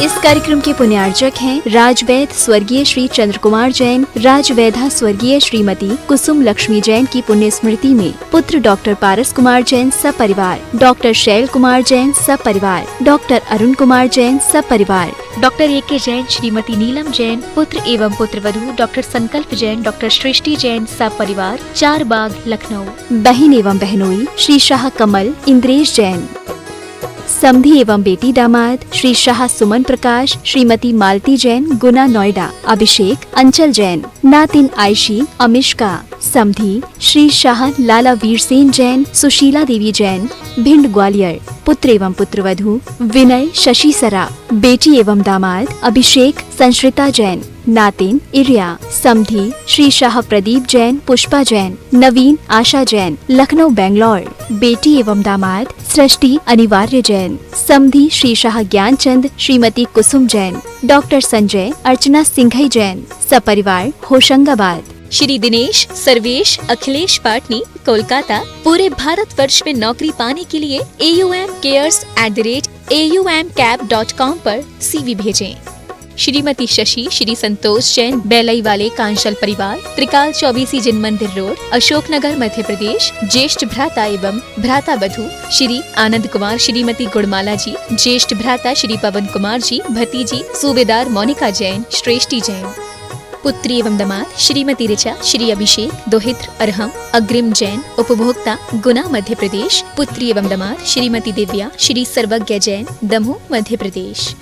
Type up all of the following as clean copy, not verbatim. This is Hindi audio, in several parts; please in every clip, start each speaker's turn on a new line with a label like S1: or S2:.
S1: इस कार्यक्रम के पुण्यार्चक हैं राजवैद्य स्वर्गीय श्री चंद्र कुमार जैन, राजवैधा स्वर्गीय श्रीमती कुसुम लक्ष्मी जैन की पुण्य स्मृति में पुत्र डॉक्टर पारस कुमार जैन सपरिवार, डॉक्टर शैल कुमार जैन सपरिवार, डॉक्टर अरुण कुमार जैन सपरिवार,
S2: डॉक्टर ए.के. जैन, श्रीमती नीलम जैन, पुत्र एवं पुत्रवधू डॉक्टर संकल्प जैन, डॉक्टर सृष्टि जैन सपरिवार, चार बाग लखनऊ।
S1: बहन एवं बहनोई श्री शाह कमल इंद्रेश जैन, समधी एवं बेटी दामाद श्री शाह सुमन प्रकाश, श्रीमती मालती जैन गुना नोएडा, अभिषेक अंचल जैन, नातिन आयशी अमिष्का, समधी श्री शाह लाला वीरसेन जैन, सुशीला देवी जैन भिंड ग्वालियर, पुत्र एवं पुत्रवधू विनय शशि सरा, बेटी एवं दामाद अभिषेक संश्रिता जैन, नातिन इरिया, समधी श्री शाह प्रदीप जैन पुष्पा जैन, नवीन आशा जैन लखनऊ बेंगलोर, बेटी एवं दामाद सृष्टि अनिवार्य जैन, समधी श्री शाह ज्ञानचंद श्रीमती कुसुम जैन, डॉक्टर संजय अर्चना सिंघई जैन सपरिवार होशंगाबाद।
S2: श्री दिनेश सर्वेश अखिलेश पाटनी कोलकाता, पूरे भारतवर्ष में नौकरी पाने के लिए aumcares@aumcap.com पर CV भेजें। श्रीमती शशि श्री संतोष जैन बेलई वाले कांशल परिवार, त्रिकाल 24 जिन मंदिर रोड, अशोकनगर मध्य प्रदेश, ज्येष्ठ भ्राता एवं भ्राता वधू श्री आनंद कुमार श्रीमती गुड़माला जी, ज्येष्ठ भ्राता श्री पवन कुमार जी, भतीजी सूबेदार मोनिका जैन श्रेष्ठी जैन, पुत्री एवं दामाद श्रीमती ऋचा श्री अभिषेक दोहित्र अरहम अग्रिम जैन उपभोक्ता गुना मध्य प्रदेश, पुत्री एवं दामाद श्रीमती दिव्या श्री सर्वज्ञ जैन दमोह मध्य प्रदेश।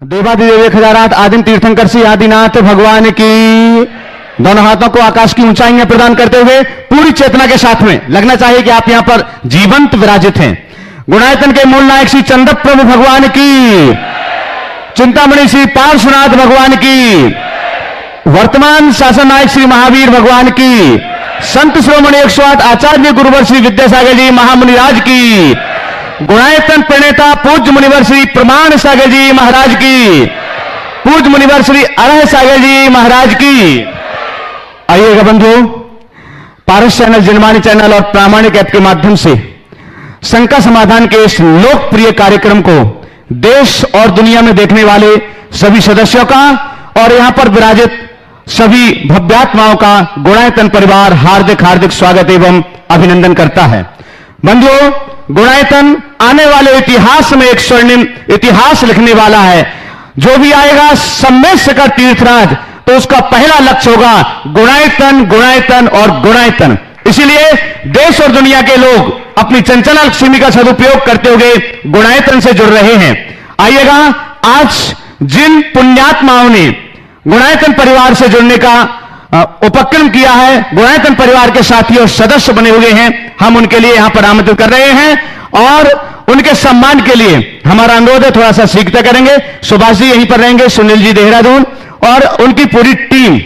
S3: देवादिदेव 1008 आदिम तीर्थंकर श्री आदिनाथ भगवान की। दोनों हाथों को आकाश की ऊंचाइयां प्रदान करते हुए पूरी चेतना के साथ में लगना चाहिए कि आप यहां पर जीवंत विराजित हैं। गुणायतन के मूल नायक श्री चंद्र प्रभु भगवान की, चिंतामणि श्री पार्श्वनाथ भगवान की, वर्तमान शासन नायक श्री महावीर भगवान की, संत श्रोमणी 108 आचार्य गुरुवर श्री विद्यासागर जी महामुनिराज की, गुणायतन प्रणेता पूज्य मुनिवर श्री प्रमाण सागर जी महाराज की, पूज्य मुनिवर श्री अरह सागर जी महाराज की। आइएगा बंधुओं, पारस चैनल, जनवाणी चैनल और प्रामाणिक ऐप के माध्यम से शंका समाधान के इस लोकप्रिय कार्यक्रम को देश और दुनिया में देखने वाले सभी सदस्यों का और यहां पर विराजित सभी भव्यात्माओं का गुणायतन परिवार हार्दिक हार्दिक स्वागत एवं अभिनंदन करता है। बंधुओं, गुणायतन आने वाले इतिहास में एक स्वर्णिम इतिहास लिखने वाला है। जो भी आएगा सम्मेश कर तीर्थराज, तो उसका पहला लक्ष्य होगा गुणायतन, गुणायतन और गुणायतन। इसीलिए देश और दुनिया के लोग अपनी चंचल लक्ष्मी का सदुपयोग करते हुए गुणायतन से जुड़ रहे हैं। आइएगा, आज जिन पुण्यात्माओं ने गुणायतन परिवार से जुड़ने का उपक्रम किया है, गुणायतन परिवार के साथी और सदस्य बने हुए हैं, हम उनके लिए यहां पर आमंत्रित कर रहे हैं और उनके सम्मान के लिए हमारा अनुरोध है थोड़ा सा सीखते करेंगे। सुभाष जी यहीं पर रहेंगे, सुनील जी देहरादून और उनकी पूरी टीम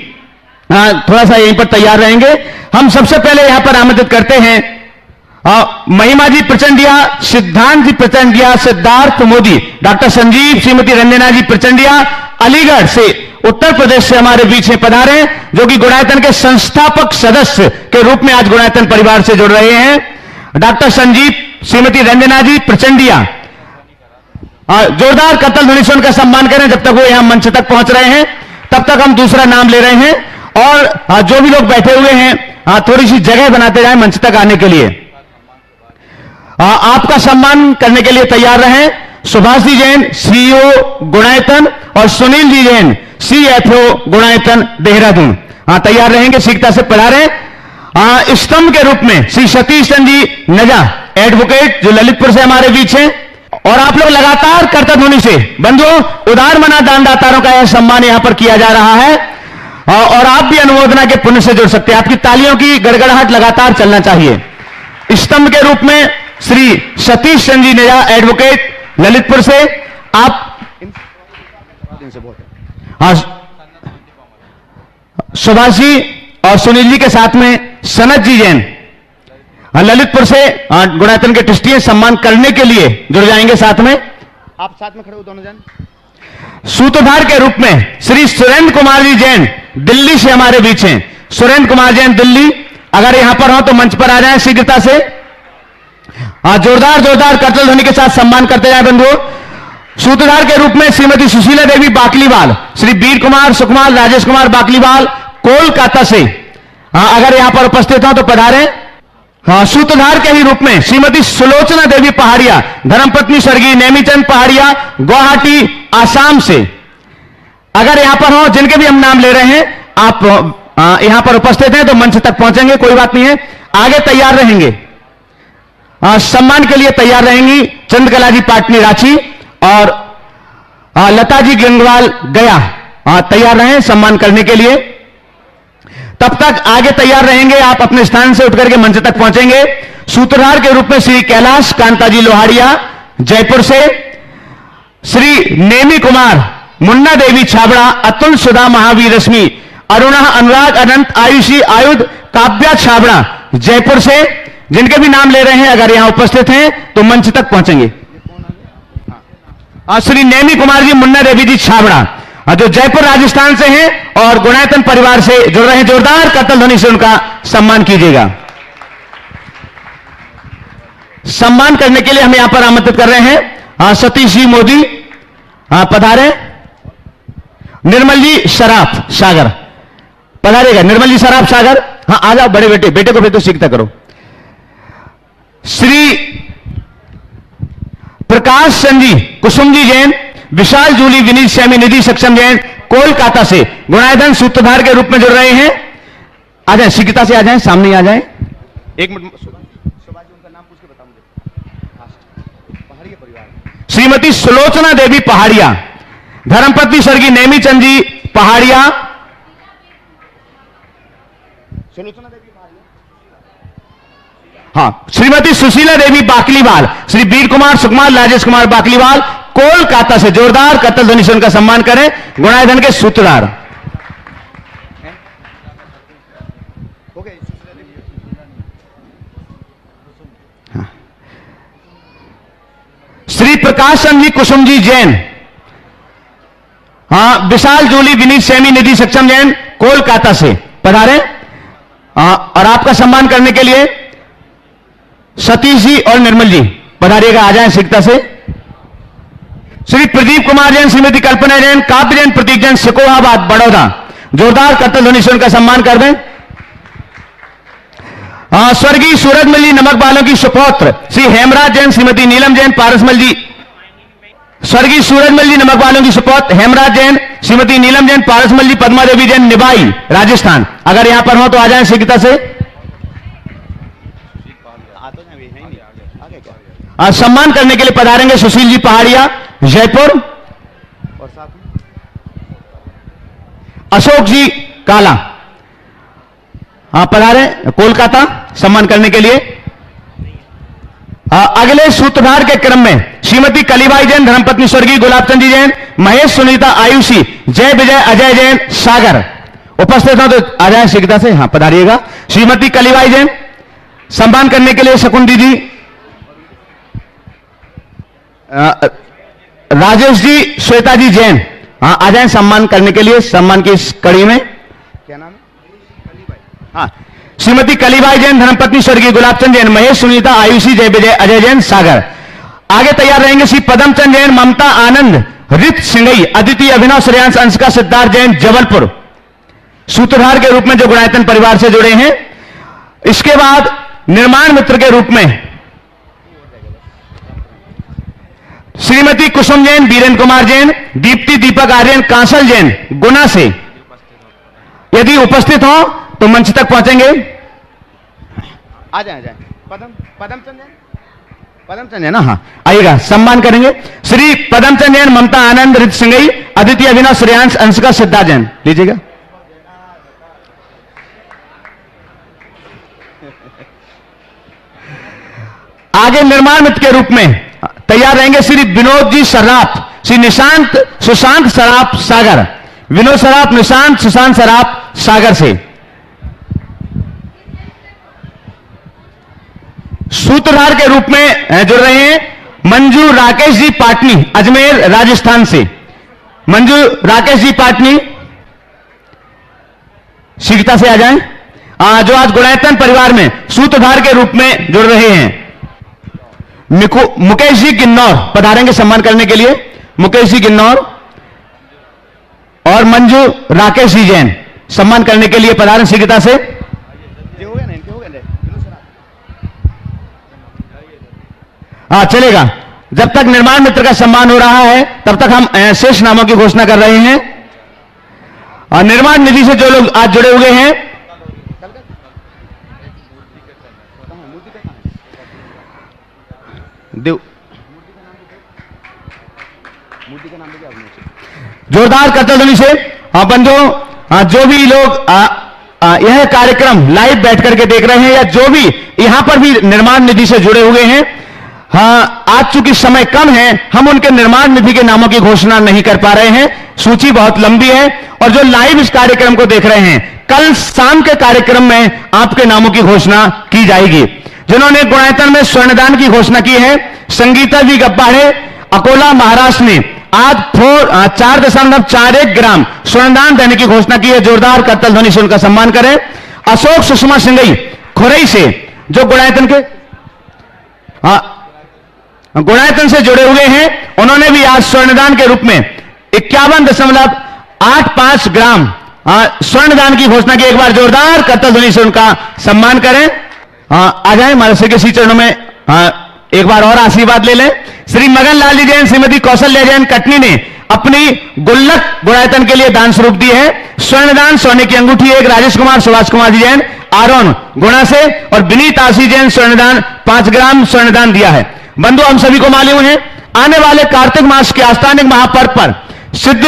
S3: थोड़ा सा यहीं पर तैयार रहेंगे। हम सबसे पहले यहां पर आमंत्रित करते हैं महिमा जी प्रचंडिया, सिद्धांत जी प्रचंडिया, सिद्धार्थ मोदी, डॉक्टर संजीव, श्रीमती रंजना जी प्रचंडिया अलीगढ़ से उत्तर प्रदेश से हमारे बीच में पधारे, जो कि गुणायतन के संस्थापक सदस्य के रूप में आज गुणायतन परिवार से जुड़ रहे हैं। डॉक्टर संजीव, श्रीमती रंजना जी प्रचंडिया, जोरदार करतल ध्वनि से उनका सम्मान करें। जब तक वो यहां मंच तक पहुंच रहे हैं तब तक हम दूसरा नाम ले रहे हैं और जो भी लोग बैठे हुए हैं थोड़ी सी जगह बनाते जाएं मंच तक आने के लिए। आपका सम्मान करने के लिए तैयार रहें। सुभाष जी जैन सीईओ गुणायतन और सुनील जी जैन CFO गुणायतन देहरादून तैयार रहेंगे, सीखता से पधारे। स्तंभ के रूप में श्री सतीश चंद जी नजा एडवोकेट, जो ललितपुर से हमारे बीच हैं। और आप लोग लगातार कर्तव्य ध्वनि से बंधुओं, उदार मना दानदातारों का यह सम्मान यहां पर किया जा रहा है और आप भी अनुमोदना के पुण्य से जुड़ सकते हैं। आपकी तालियों की गड़गड़ाहट लगातार चलना चाहिए। स्तंभ के रूप में श्री सतीश चंद जी नजा एडवोकेट ललितपुर से आप सुभाष जी और सुनील जी के साथ में सनत जी जैन ललितपुर से गुणायतन के ट्रस्टी सम्मान करने के लिए जुड़ जाएंगे साथ में। आप साथ में खड़े हो दोनों जन। सूत्रधार के रूप में श्री सुरेंद्र कुमार जी जैन दिल्ली से हमारे बीच हैं। सुरेंद्र कुमार जैन दिल्ली, अगर यहां पर हो तो मंच पर आ जाएं शीघ्रता से। जोरदार जोरदार करतल ध्वनि के साथ सम्मान करते जाए बंधुओं। सूत्रधार के रूप में श्रीमती सुशीला देवी बाकलीवाल, श्री वीर कुमार, सुकुमार, राजेश कुमार बाकलीवाल कोलकाता से अगर यहां पर उपस्थित हो तो पधारें। सूत्रधार के ही रूप में श्रीमती सुलोचना देवी पहाड़िया, धर्मपत्नी स्वर्गीय नेमीचंद पहाड़िया, गुवाहाटी आसाम से अगर यहां पर हो, जिनके भी हम नाम ले रहे हैं, आप यहां पर उपस्थित हैं तो मंच तक पहुंचेंगे, कोई बात नहीं है, आगे तैयार रहेंगे। सम्मान के लिए तैयार रहेंगी चंद्रकला जी पाटनी रांची और लता जी गंगवाल गया, तैयार रहें सम्मान करने के लिए। तब तक आगे तैयार रहेंगे, आप अपने स्थान से उठकर के मंच तक पहुंचेंगे। सूत्रधार के रूप में श्री कैलाश कांता जी लोहाड़िया जयपुर से, श्री नेमी कुमार, मुन्ना देवी छाबड़ा, अतुल सुधा महावीर रश्मि, अरुणा अनुराग अनंत आयुषी आयुध काव्या छाबड़ा जयपुर से, जिनके भी नाम ले रहे हैं अगर यहां उपस्थित हैं तो मंच तक पहुंचेंगे। श्री नेमी कुमार जी, मुन्ना देवी जी छाबड़ा जो जयपुर राजस्थान से हैं और गुणायतन परिवार से जुड़ रहे हैं, जोरदार करतल ध्वनि से उनका सम्मान कीजिएगा। सम्मान करने के लिए हम यहां पर आमंत्रित कर रहे हैं सतीश जी मोदी पधारे। निर्मल जी शराफ सागर पधारेगा। निर्मल जी शराफ सागर, हाँ आ जाओ बड़े बेटे, बेटे को फिर तो सीखता करो। श्री प्रकाश चंद जी, कुसुम जी जैन, विशाल जूली, विनीत सैमी, निधि सक्षम जैन कोलकाता से गुणायतन सूत्रधार के रूप में जुड़ रहे हैं। आ जाए शीघ्रता से, आ जाए सामने आ जाए। एक मिनट, उनका नाम पूछ के बता मुझे। पहाड़िया परिवार श्रीमती सुलोचना देवी पहाड़िया, धर्मपत्नी स्वर्गीय नेमीचंद जी पहाड़िया, सुलोचना देवी हाँ, श्रीमती सुशीला देवी बाकलीवाल, श्री वीर कुमार, सुकुमार, राजेश कुमार बाकलीवाल कोलकाता से, जोरदार करतल ध्वनि से उनका सम्मान करें। गुणायतन के सूत्रधार श्री प्रकाश चंद जी, कुसुम जी जैन, हाँ, विशाल जूली, विनीत सैमी, निधि सक्षम जैन कोलकाता से पधारे। और आपका सम्मान करने के लिए सतीश जी और निर्मल जी पधारिएगा, आ जाएं शीघ्रता से। श्री प्रदीप कुमार जैन, श्रीमती कल्पना जैन, काव्य जैन, प्रतीक जैन, सिकोहाबाद बड़ौदा, जोरदार करतल ध्वनि से उनका सम्मान कर दें। स्वर्गीय सूरजमल जी नमक बालों की सुपौत्र, श्री हेमराज जैन, श्रीमती नीलम जैन, पारसमल जी, स्वर्गीय सूरजमल जी नमक बालों की सुपौत्र, हेमराज जैन, श्रीमती नीलम जैन, पारसमल जी, पद्मा देवी जैन निबाई राजस्थान, अगर यहां पर हो तो आ जाएं शीघ्रता से। सम्मान करने के लिए पधारेंगे सुशील जी पहाड़िया जयपुर और साथ में अशोक जी काला पधारे कोलकाता सम्मान करने के लिए। अगले सूत्रधार के क्रम में श्रीमती कलीबाई जैन, धर्मपत्नी स्वर्गीय गुलाबचंद जी जैन, महेश सुनीता आयुषी, जय विजय अजय जैन सागर उपस्थित हो तो आ जाए शीघ्रता से, हाँ पधारिएगा। श्रीमती कलीबाई जैन सम्मान करने के लिए शकुन दीदी, राजेश जी, श्वेता जी जैन आ जाएं सम्मान करने के लिए। सम्मान की इस कड़ी में क्या नाम है? हाँ, श्रीमती कलीबाई जैन, धर्मपत्नी स्वर्गीय गुलाबचंद जैन, महेश सुनीता आयुषी, जय विजय अजय जैन सागर। आगे तैयार रहेंगे श्री पदमचंद जैन, ममता आनंद, रित सिंगई, अदिति, अभिनव, श्रेयांश, अंशिका, सिद्धार्थ जैन जबलपुर, सूत्रधार के रूप में जो गुणायतन परिवार से जुड़े हैं। इसके बाद निर्माण मित्र के रूप में श्रीमती कुसुम जैन, वीरेंद्र कुमार जैन, दीप्ति, दीपक आर्यन, कांसल जैन गुना से, यदि उपस्थित हो तो मंच तक पहुंचेंगे। आ जाए पदमचंद जैन, हाँ आइएगा, सम्मान करेंगे। श्री पदमचंद जैन, ममता आनंद, रित सिंगई, अदिति, अभिनव, श्रेयांश, अंशिका, सिद्धार्थ जैन लीजिएगा। आगे निर्माण मित्र के रूप में तैयार रहेंगे श्री विनोद जी सराफ, श्री निशांत सुशांत सराफ सागर, विनोद सराफ, निशांत सुशांत सराफ सागर से। सूत्रधार के रूप में जुड़ रहे हैं मंजू राकेश जी पाटनी, अजमेर राजस्थान से। मंजू राकेश जी पाटनी शीघ्रता से आ जाएं, जो आज गुणायतन परिवार में सूत्रधार के रूप में जुड़ रहे हैं। मुकेश जी किन्नौर पधारेंगे सम्मान करने के लिए। मुकेश जी किन्नौर और मंजू राकेश जी जैन सम्मान करने के लिए पधारें शीघ्रता से। चलेगा। जब तक निर्माण मित्र का सम्मान हो रहा है तब तक हम शेष नामों की घोषणा कर रहे हैं। और निर्माण निधि से जो लोग आज जुड़े हुए हैं, जोरदार करतल ध्वनि से बंधुओं, जो भी लोग यह कार्यक्रम लाइव बैठ करके देख रहे हैं या जो भी यहां पर भी निर्माण निधि से जुड़े हुए हैं, आज चूंकि समय कम है हम उनके निर्माण निधि के नामों की घोषणा नहीं कर पा रहे हैं, सूची बहुत लंबी है। और जो लाइव इस कार्यक्रम को देख रहे हैं, कल शाम के कार्यक्रम में आपके नामों की घोषणा की जाएगी। जिन्होंने गुणायतन में स्वर्णदान की घोषणा की है, संगीता जी गब्बाड़े अकोला महाराष्ट्र ने आज 4.41 ग्राम स्वर्णदान देने की घोषणा की है। जोरदार करतल ध्वनि से उनका सम्मान करें। अशोक सुषमा सिंगई खुरई से जो गुणायतन से जुड़े हुए हैं, उन्होंने भी आज स्वर्णदान के रूप में 51.85 ग्राम स्वर्णदान की घोषणा की। एक बार जोरदार करतल ध्वनि से उनका सम्मान करें। आ जाए हमारे श्री के चरणों में एक बार और आशीर्वाद ले लें। श्री मगन लाल जी जैन, श्रीमती कौशल्या जैन कटनी ने अपनी गुल्लक गुणायतन के लिए दान स्वरूप दी है। स्वर्णदान सोने की अंगूठी एक राजेश कुमार सुभाष कुमार जी जैन आरोन गुणा से, और विनीत आशी जैन स्वर्णदान 5 ग्राम स्वर्णदान दिया है। बंधु, हम सभी को मालूम है आने वाले कार्तिक मास के आस्थानिक महापर्व पर सिद्ध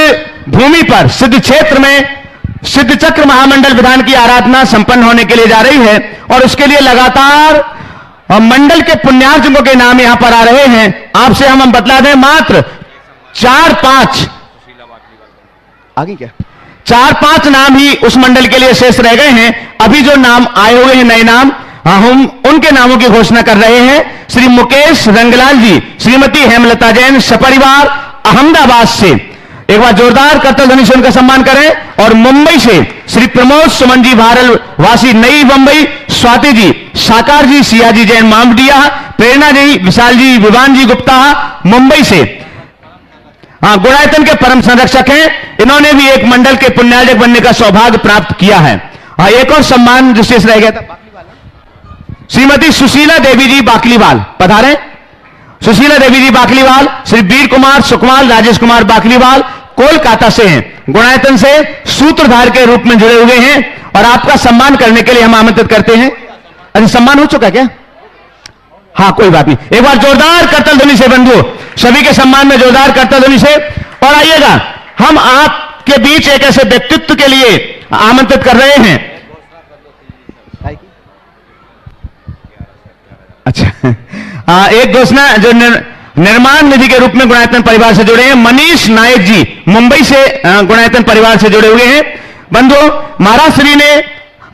S3: भूमि पर सिद्ध क्षेत्र में सिद्ध चक्र महामंडल विधान की आराधना संपन्न होने के लिए जा रही है, और उसके लिए लगातार मंडल के पुण्यार्जकों के नाम यहां पर आ रहे हैं। आपसे हम बतला दें, मात्र 4-5 नाम ही उस मंडल के लिए शेष रह गए हैं। अभी जो नाम आए हुए हैं नए नाम, हम उनके नामों की घोषणा कर रहे हैं। श्री मुकेश रंगलाल जी, श्रीमती हेमलता जैन सपरिवार अहमदाबाद से, एक बार जोरदार करतल ध्वनि से उनका सम्मान करें। और मुंबई से श्री प्रमोद सुमन जी भारल वासी नई मुंबई, स्वाति जी साकार जी सिया जी जैन मामडिया, प्रेरणा जी विशाल जी विवान जी गुप्ता मुंबई से गुणायतन के परम संरक्षक हैं। इन्होंने भी एक मंडल के पुण्यार्जक बनने का सौभाग्य प्राप्त किया है। एक और सम्मान जो शेष रह गया था, श्रीमती सुशीला देवी जी बाकलीवाल पधारें। सुशीला देवी जी बाकलीवाल, श्री वीर कुमार सुकमाल राजेश कुमार बाकलीवाल कोलकाता से हैं, गुणायतन से सूत्रधार के रूप में जुड़े हुए हैं, और आपका सम्मान करने के लिए हम आमंत्रित करते हैं। अरे सम्मान हो चुका क्या? हाँ, कोई बात नहीं। एक बार जोरदार करतल ध्वनि से बंधु, सभी के सम्मान में जोरदार करतल ध्वनि से। और आइएगा, हम आपके बीच एक ऐसे व्यक्तित्व के लिए आमंत्रित कर रहे हैं। अच्छा, एक घोषणा जो निर्माण निधि के रूप में गुणायतन परिवार से जुड़े हैं, मनीष नायक जी मुंबई से गुणायतन परिवार से जुड़े हुए हैं। बंधु, महाराज श्री ने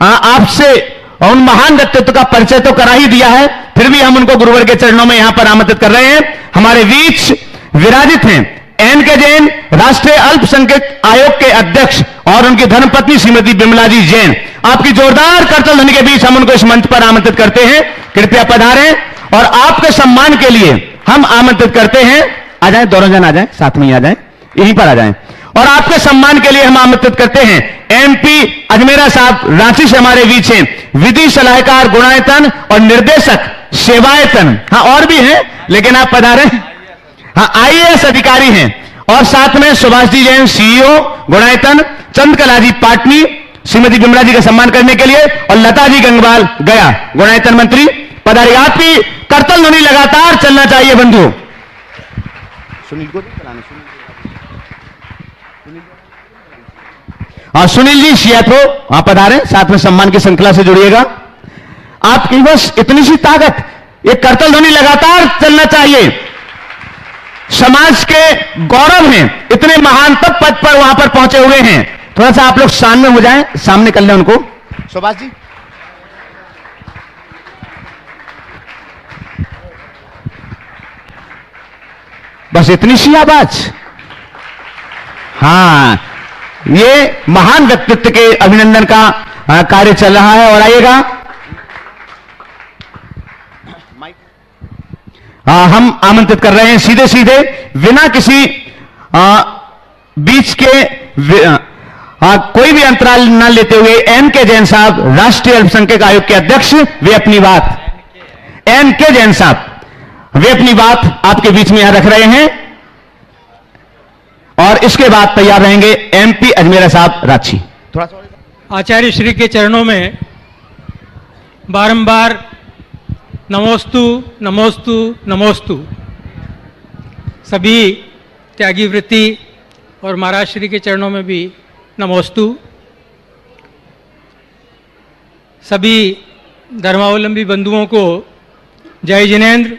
S3: आपसे उन महान व्यक्तित्व का परिचय तो करा ही दिया है, फिर भी हम उनको गुरुवर के चरणों में यहां पर आमंत्रित कर रहे हैं। हमारे बीच विराजित हैं एन.के. जैन, राष्ट्रीय अल्पसंख्यक आयोग के अध्यक्ष, और उनकी धर्मपत्नी श्रीमती बिमला जी जैन। आपकी जोरदार करतल ध्वनि के बीच हम उनको इस मंच पर आमंत्रित करते हैं। कृपया पधारें, और आपके सम्मान के लिए हम आमंत्रित करते हैं। आ जाएं, दोनों जन आ जाएं, साथ में ही आ जाएं, यहीं पर आ जाएं। और आपके सम्मान के लिए हम आमंत्रित करते हैं एमपी अजमेरा साहब, रांची से हमारे बीच हैं, विधि सलाहकार गुणायतन और निर्देशक सेवायतन। हाँ, और भी हैं, लेकिन आप पधारें। हाँ, IAS अधिकारी हैं। और साथ में सुभाष जी जैन CEO गुणायतन, चंद्रकला जी पाटनी, श्रीमती बिमला जी का सम्मान करने के लिए, और लता जी गंगवाल गया गुणायतन मंत्री पधारे। आपकी करतल ध्वनि लगातार चलना चाहिए बंधु। सुनील को सुनील जी सियाथो आप पधारे, साथ में सम्मान की श्रृंखला से जुड़िएगा। आपकी बस इतनी सी ताकत, ये करतल ध्वनि लगातार चलना चाहिए। समाज के गौरव हैं, इतने महान तब पद पर वहां पर पहुंचे हुए हैं, थोड़ा सा आप लोग सामने हो जाएं, सामने कर लें उनको। सुभाष जी, बस इतनी सी आवाज। हाँ, ये महान व्यक्तित्व के अभिनंदन का कार्य चल रहा है। और आइएगा, हम आमंत्रित कर रहे हैं सीधे सीधे बिना किसी बीच के कोई भी अंतराल न लेते हुए एन.के. जैन साहब, राष्ट्रीय अल्पसंख्यक आयोग के अध्यक्ष, वे अपनी बात, एन.के. जैन साहब, वे अपनी बात आपके बीच में यहां रख रहे हैं। और इसके बाद तैयार रहेंगे एमपी अजमेरा साहब रांची। थोड़ा सा
S4: आचार्य श्री के चरणों में बारंबार नमोस्तु नमोस्तु नमोस्तु। सभी त्यागी वृत्ति और महाराज श्री के चरणों में भी नमोस्तु। सभी धर्मावलंबी बंधुओं को जय जिनेन्द्र।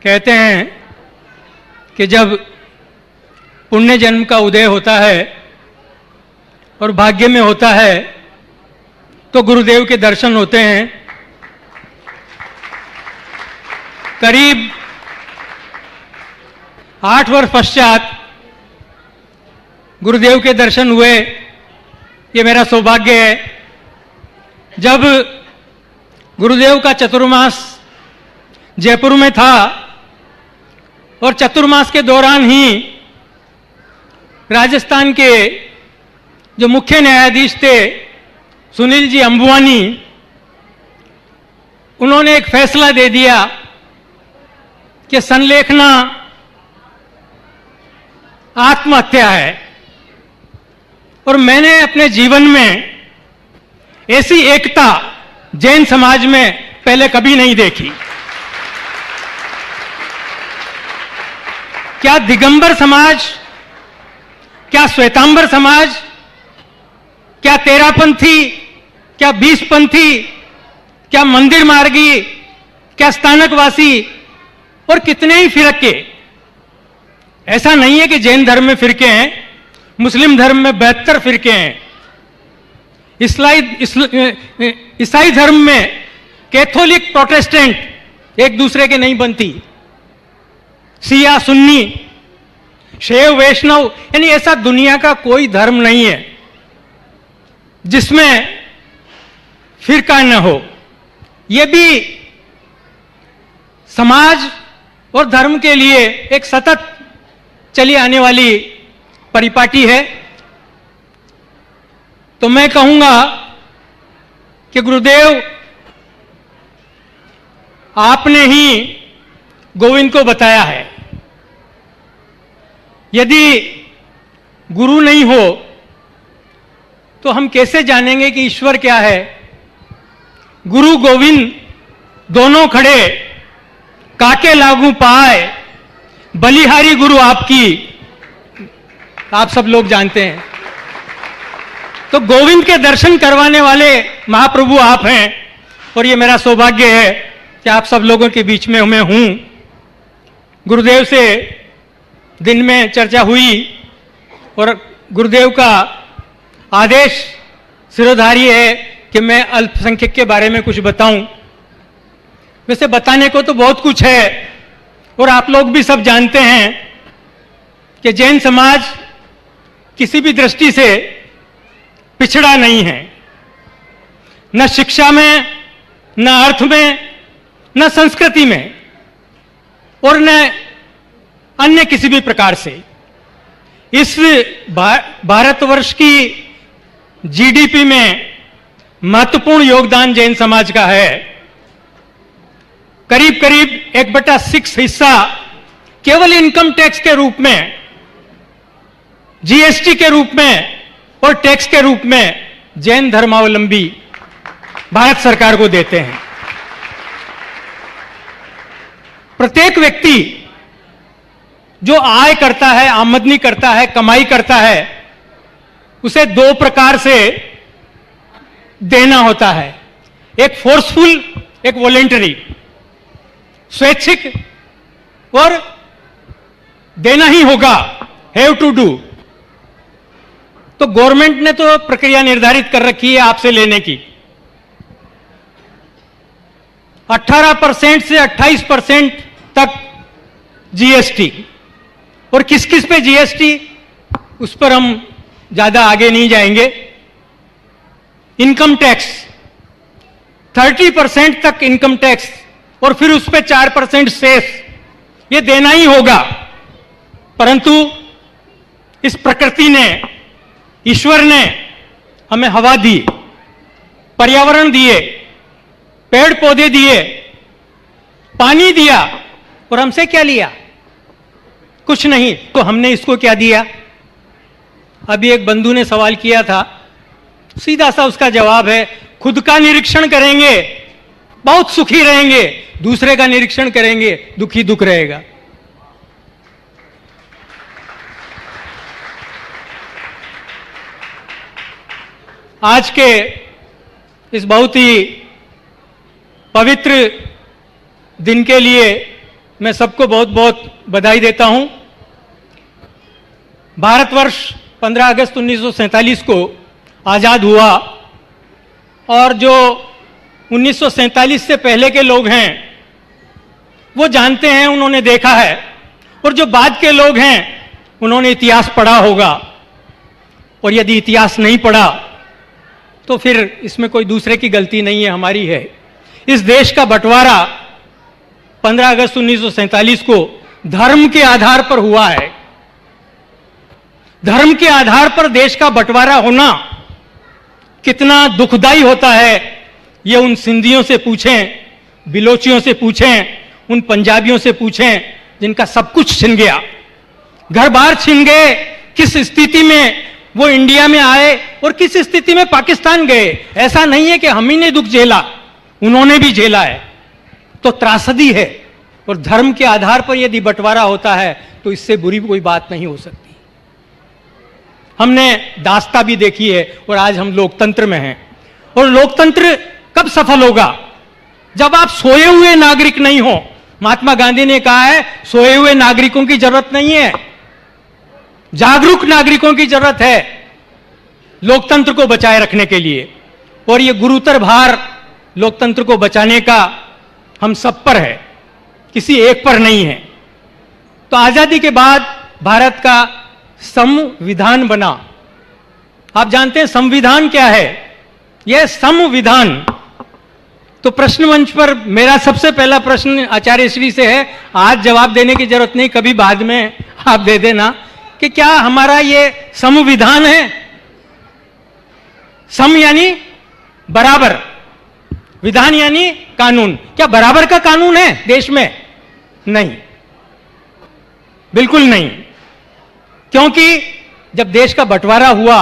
S4: कहते हैं कि जब पुण्य जन्म का उदय होता है और भाग्य में होता है तो गुरुदेव के दर्शन होते हैं। करीब 8 वर्ष पश्चात गुरुदेव के दर्शन हुए। ये मेरा सौभाग्य है। जब गुरुदेव का चतुर्मास जयपुर में था और चतुर्मास के दौरान ही राजस्थान के जो मुख्य न्यायाधीश थे सुनील जी अंबुआनी, उन्होंने एक फैसला दे दिया कि संलेखना आत्महत्या है। और मैंने अपने जीवन में ऐसी एकता जैन समाज में पहले कभी नहीं देखी। क्या दिगंबर समाज, क्या श्वेतांबर समाज, क्या तेरापंथी, क्या 20पंथी, क्या मंदिर मार्गी, क्या स्थानकवासी और कितने ही फिरके। ऐसा नहीं है कि जैन धर्म में फिरके हैं, मुस्लिम धर्म में 72 फिरके हैं। ईसाई धर्म में कैथोलिक प्रोटेस्टेंट एक दूसरे के नहीं बनती। शिया सुन्नी, शैव वैष्णव, यानी ऐसा दुनिया का कोई धर्म नहीं है जिसमें फिरका न हो। यह भी समाज और धर्म के लिए एक सतत चली आने वाली परिपाटी है। तो मैं कहूंगा कि गुरुदेव, आपने ही गोविंद को बताया है। यदि गुरु नहीं हो तो हम कैसे जानेंगे कि ईश्वर क्या है। गुरु गोविंद दोनों खड़े, काके लागू पाए, बलिहारी गुरु आपकी, आप सब लोग जानते हैं। तो गोविंद के दर्शन करवाने वाले महाप्रभु आप हैं। और ये मेरा सौभाग्य है कि आप सब लोगों के बीच में मैं हूं। गुरुदेव से दिन में चर्चा हुई और गुरुदेव का आदेश सिरोधारी है कि मैं अल्पसंख्यक के बारे में कुछ बताऊं। वैसे बताने को तो बहुत कुछ है और आप लोग भी सब जानते हैं कि जैन समाज किसी भी दृष्टि से पिछड़ा नहीं है, न शिक्षा में, न अर्थ में, न संस्कृति में और न अन्य किसी भी प्रकार से। इस भारतवर्ष की जीडीपी में महत्वपूर्ण योगदान जैन समाज का है। करीब करीब 1/6 हिस्सा केवल इनकम टैक्स के रूप में, जीएसटी के रूप में और टैक्स के रूप में जैन धर्मावलंबी भारत सरकार को देते हैं। प्रत्येक व्यक्ति जो आय करता है, आमदनी करता है, कमाई करता है, उसे 2 प्रकार से देना होता है। एक फोर्सफुल, एक वॉलेंटरी, स्वैच्छिक, और देना ही होगा, हैव टू डू। तो गवर्नमेंट ने तो प्रक्रिया निर्धारित कर रखी है आपसे लेने की। 18% से 28% तक जीएसटी, और किस किस पे जीएसटी, उस पर हम ज्यादा आगे नहीं जाएंगे। इनकम टैक्स 30% तक इनकम टैक्स, और फिर उस पे 4% सेस, ये देना ही होगा। परंतु इस प्रकृति ने, ईश्वर ने हमें हवा दी, पर्यावरण दिए, पेड़ पौधे दिए, पानी दिया, और हमसे क्या लिया? कुछ नहीं। तो हमने इसको क्या दिया? अभी एक बंधु ने सवाल किया था, सीधा सा उसका जवाब है, खुद का निरीक्षण करेंगे बहुत सुखी रहेंगे, दूसरे का निरीक्षण करेंगे दुखी दुख रहेगा। आज के इस बहुत ही पवित्र दिन के लिए मैं सबको बहुत बहुत बधाई देता हूं। भारतवर्ष 15 अगस्त 1947 को आज़ाद हुआ, और जो 1947 से पहले के लोग हैं वो जानते हैं, उन्होंने देखा है, और जो बाद के लोग हैं उन्होंने इतिहास पढ़ा होगा, और यदि इतिहास नहीं पढ़ा तो फिर इसमें कोई दूसरे की गलती नहीं है, हमारी है। इस देश का बंटवारा 15 अगस्त 1947 को धर्म के आधार पर हुआ है। धर्म के आधार पर देश का बंटवारा होना कितना दुखदाई होता है, ये उन सिंधियों से पूछें, बिलोचियों से पूछें, उन पंजाबियों से पूछें जिनका सब कुछ छिन गया, घर बार छिन गए। किस स्थिति में वो इंडिया में आए और किस स्थिति में पाकिस्तान गए। ऐसा नहीं है कि हम ही ने दुख झेला, उन्होंने भी झेला है। तो त्रासदी है, और धर्म के आधार पर यदि बंटवारा होता है तो इससे बुरी कोई बात नहीं हो सकती। हमने दास्ता भी देखी है, और आज हम लोकतंत्र में हैं। और लोकतंत्र कब सफल होगा? जब आप सोए हुए नागरिक नहीं हो। महात्मा गांधी ने कहा है, सोए हुए नागरिकों की जरूरत नहीं है, जागरूक नागरिकों की जरूरत है लोकतंत्र को बचाए रखने के लिए। और ये गुरुतर भार लोकतंत्र को बचाने का हम सब पर है, किसी एक पर नहीं है। तो आजादी के बाद भारत का संविधान बना। आप जानते हैं संविधान क्या है? यह संविधान। तो प्रश्न मंच पर मेरा सबसे पहला प्रश्न आचार्य श्री से है, आज जवाब देने की जरूरत नहीं, कभी बाद में आप दे देना, कि क्या हमारा ये संविधान है? सम यानी बराबर, विधान यानी कानून। क्या बराबर का कानून है देश में? नहीं, बिल्कुल नहीं। क्योंकि जब देश का बंटवारा हुआ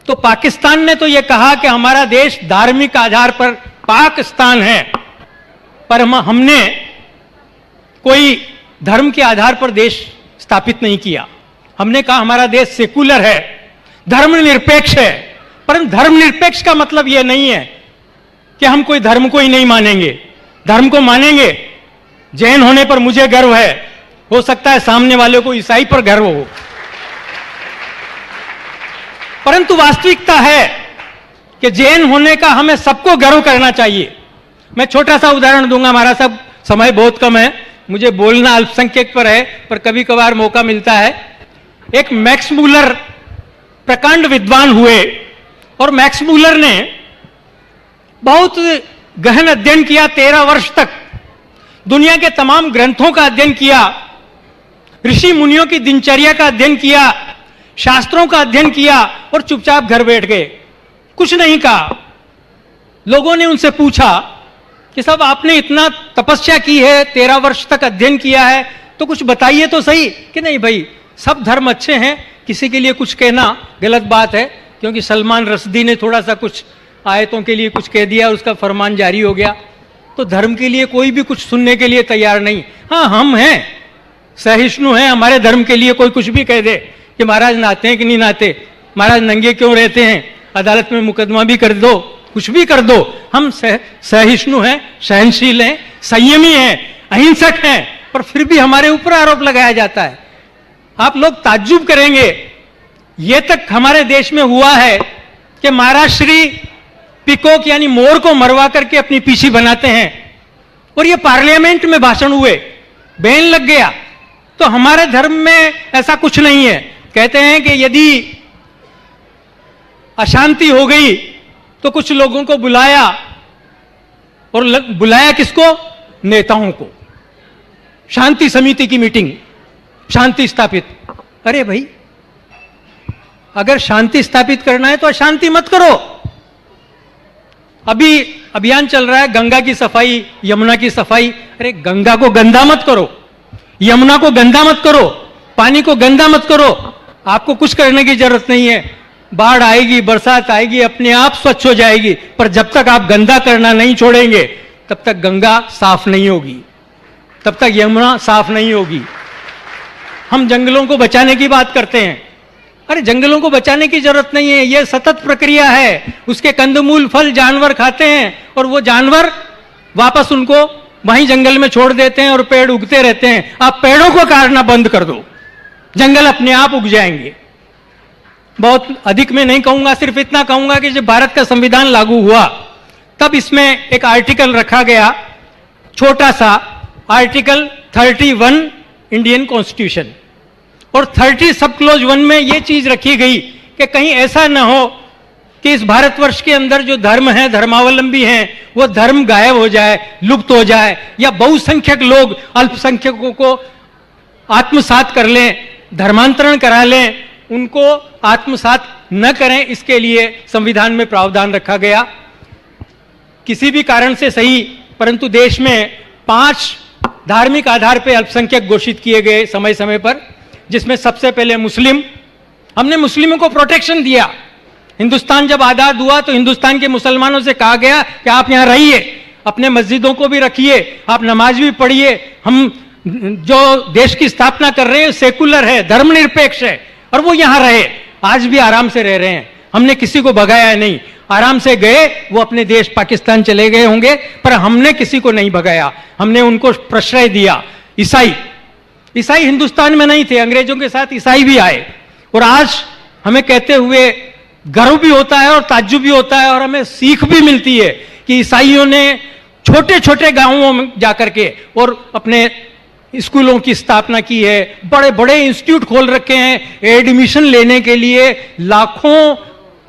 S4: तो पाकिस्तान ने तो यह कहा कि हमारा देश धार्मिक आधार पर पाकिस्तान है, पर हमने कोई धर्म के आधार पर देश स्थापित नहीं किया। हमने कहा हमारा देश सेकुलर है, धर्मनिरपेक्ष है। परंतु धर्मनिरपेक्ष का मतलब यह नहीं है कि हम कोई धर्म को ही नहीं मानेंगे, धर्म को मानेंगे। जैन होने पर मुझे गर्व है, हो सकता है सामने वाले को ईसाई पर गर्व हो, परंतु वास्तविकता है कि जैन होने का हमें सबको गर्व करना चाहिए। मैं छोटा सा उदाहरण दूंगा, हमारा सब समय बहुत कम है, मुझे बोलना अल्पसंख्यक पर है, पर कभी कभार मौका मिलता है। एक मैक्स मूलर प्रकांड विद्वान हुए, और मैक्स मूलर ने बहुत गहन अध्ययन किया, 13 वर्ष तक दुनिया के तमाम ग्रंथों का अध्ययन किया, ऋषि मुनियों की दिनचर्या का अध्ययन किया, शास्त्रों का अध्ययन किया, और चुपचाप घर बैठ गए, कुछ नहीं कहा। लोगों ने उनसे पूछा कि साहब आपने इतना तपस्या की है, 13 वर्ष तक अध्ययन किया है, तो कुछ बताइए तो सही। कि नहीं भाई, सब धर्म अच्छे हैं, किसी के लिए कुछ कहना गलत बात है। क्योंकि सलमान रश्दी ने थोड़ा सा कुछ आयतों के लिए कुछ कह दिया, उसका फरमान जारी हो गया। तो धर्म के लिए कोई भी कुछ सुनने के लिए तैयार नहीं। हाँ, हम हैं, सहिष्णु हैं, हमारे धर्म के लिए कोई कुछ भी कह दे कि महाराज नहाते हैं कि नहीं नहाते, महाराज नंगे क्यों रहते हैं, अदालत में मुकदमा भी कर दो, कुछ भी कर दो, हम सहिष्णु हैं, सहनशील हैं, संयमी हैं, अहिंसक हैं, पर फिर भी हमारे ऊपर आरोप लगाया जाता है। आप लोग ताज्जुब करेंगे ये तक हमारे देश में हुआ है कि महाराष्ट्री पिकॉक यानी मोर को मरवा करके अपनी पीसी बनाते हैं और ये पार्लियामेंट में भाषण हुए, बैन लग गया। तो हमारे धर्म में ऐसा कुछ नहीं है। कहते हैं कि यदि अशांति हो गई तो कुछ लोगों को बुलाया, और बुलाया किसको? नेताओं को। शांति समिति की मीटिंग, शांति स्थापित। अरे भाई, अगर शांति स्थापित करना है तो अशांति मत करो। अभी अभियान चल रहा है गंगा की सफाई, यमुना की सफाई। अरे गंगा को गंदा मत करो, यमुना को गंदा मत करो, पानी को गंदा मत करो। आपको कुछ करने की जरूरत नहीं है। बाढ़ आएगी, बरसात आएगी, अपने आप स्वच्छ हो जाएगी। पर जब तक आप गंदा करना नहीं छोड़ेंगे तब तक गंगा साफ नहीं होगी, तब तक यमुना साफ नहीं होगी। हम जंगलों को बचाने की बात करते हैं। अरे जंगलों को बचाने की जरूरत नहीं है, यह सतत प्रक्रिया है। उसके कंदमूल फल जानवर खाते हैं और वो जानवर वापस उनको वहीं जंगल में छोड़ देते हैं और पेड़ उगते रहते हैं। आप पेड़ों को काटना बंद कर दो, जंगल अपने आप उग जाएंगे। बहुत अधिक मैं नहीं कहूंगा, सिर्फ इतना कहूंगा कि जब भारत का संविधान लागू हुआ तब इसमें एक आर्टिकल रखा गया, छोटा सा आर्टिकल 31 इंडियन कॉन्स्टिट्यूशन, और 30 सब क्लोज 1 में यह चीज रखी गई कि कहीं ऐसा ना हो कि इस भारतवर्ष के अंदर जो धर्म है, धर्मावलंबी हैं, वो धर्म गायब हो जाए, लुप्त हो जाए, या बहुसंख्यक लोग अल्पसंख्यकों को आत्मसात कर लें, धर्मांतरण करा लें, उनको आत्मसात न करें। इसके लिए संविधान में प्रावधान रखा गया। किसी भी कारण से सही, परंतु देश में 5 धार्मिक आधार पर अल्पसंख्यक घोषित किए गए समय समय पर, जिसमें सबसे पहले मुस्लिम। हमने मुस्लिमों को प्रोटेक्शन दिया। हिंदुस्तान जब आजाद हुआ तो हिंदुस्तान के मुसलमानों से कहा गया कि आप यहां रहिए, अपने मस्जिदों को भी रखिए, आप नमाज भी पढ़िए। हम जो देश की स्थापना कर रहे हैं सेकुलर है, धर्मनिरपेक्ष है, और वो यहां रहे। आज भी आराम से रह रहे हैं। हमने किसी को भगाया नहीं, आराम से गए। वो अपने देश पाकिस्तान चले गए होंगे, पर हमने किसी को नहीं भगाया, हमने उनको प्रश्रय दिया। ईसाई हिंदुस्तान में नहीं थे, अंग्रेजों के साथ ईसाई भी आए। और आज हमें कहते हुए गर्व भी होता है और ताज्जुब भी होता है, और हमें सीख भी मिलती है कि ईसाइयों ने छोटे छोटे गांवों में जाकर के और अपने स्कूलों की स्थापना की है, बड़े बड़े इंस्टीट्यूट खोल रखे हैं एडमिशन लेने के लिए। लाखों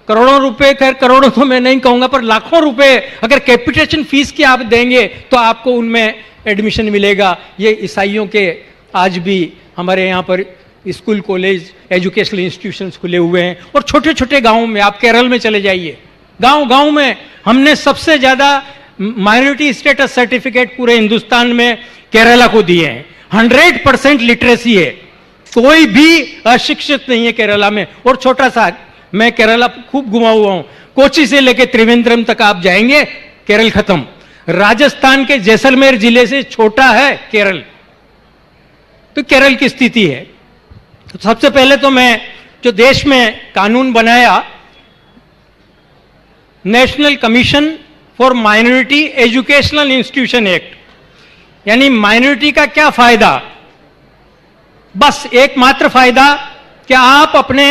S4: करोड़ों रुपए, खैर करोड़ों तो मैं नहीं कहूंगा, पर लाखों रुपए अगर कैपिटेशन फीस की आप देंगे तो आपको उनमें एडमिशन मिलेगा। ये ईसाइयों के आज भी हमारे यहाँ पर स्कूल, कॉलेज, एजुकेशनल इंस्टीट्यूशंस खुले हुए हैं। और छोटे छोटे गांवों में, आप केरल में चले जाइए, गांव गांव में हमने सबसे ज्यादा माइनॉरिटी स्टेटस सर्टिफिकेट पूरे हिंदुस्तान में केरला को दिए हैं। 100% लिटरेसी है, कोई भी अशिक्षित नहीं है केरला में। और छोटा सा, मैं केरला खूब घुमा हुआ हूं, कोची से लेकर त्रिवेंद्रम तक आप जाएंगे, केरल खत्म। राजस्थान के जैसलमेर जिले से छोटा है केरल। तो केरल की स्थिति है। तो सबसे पहले तो मैं जो देश में कानून बनाया, national commission for minority educational institution act, यानी माइनॉरिटी का क्या फायदा? बस एकमात्र फायदा कि आप अपने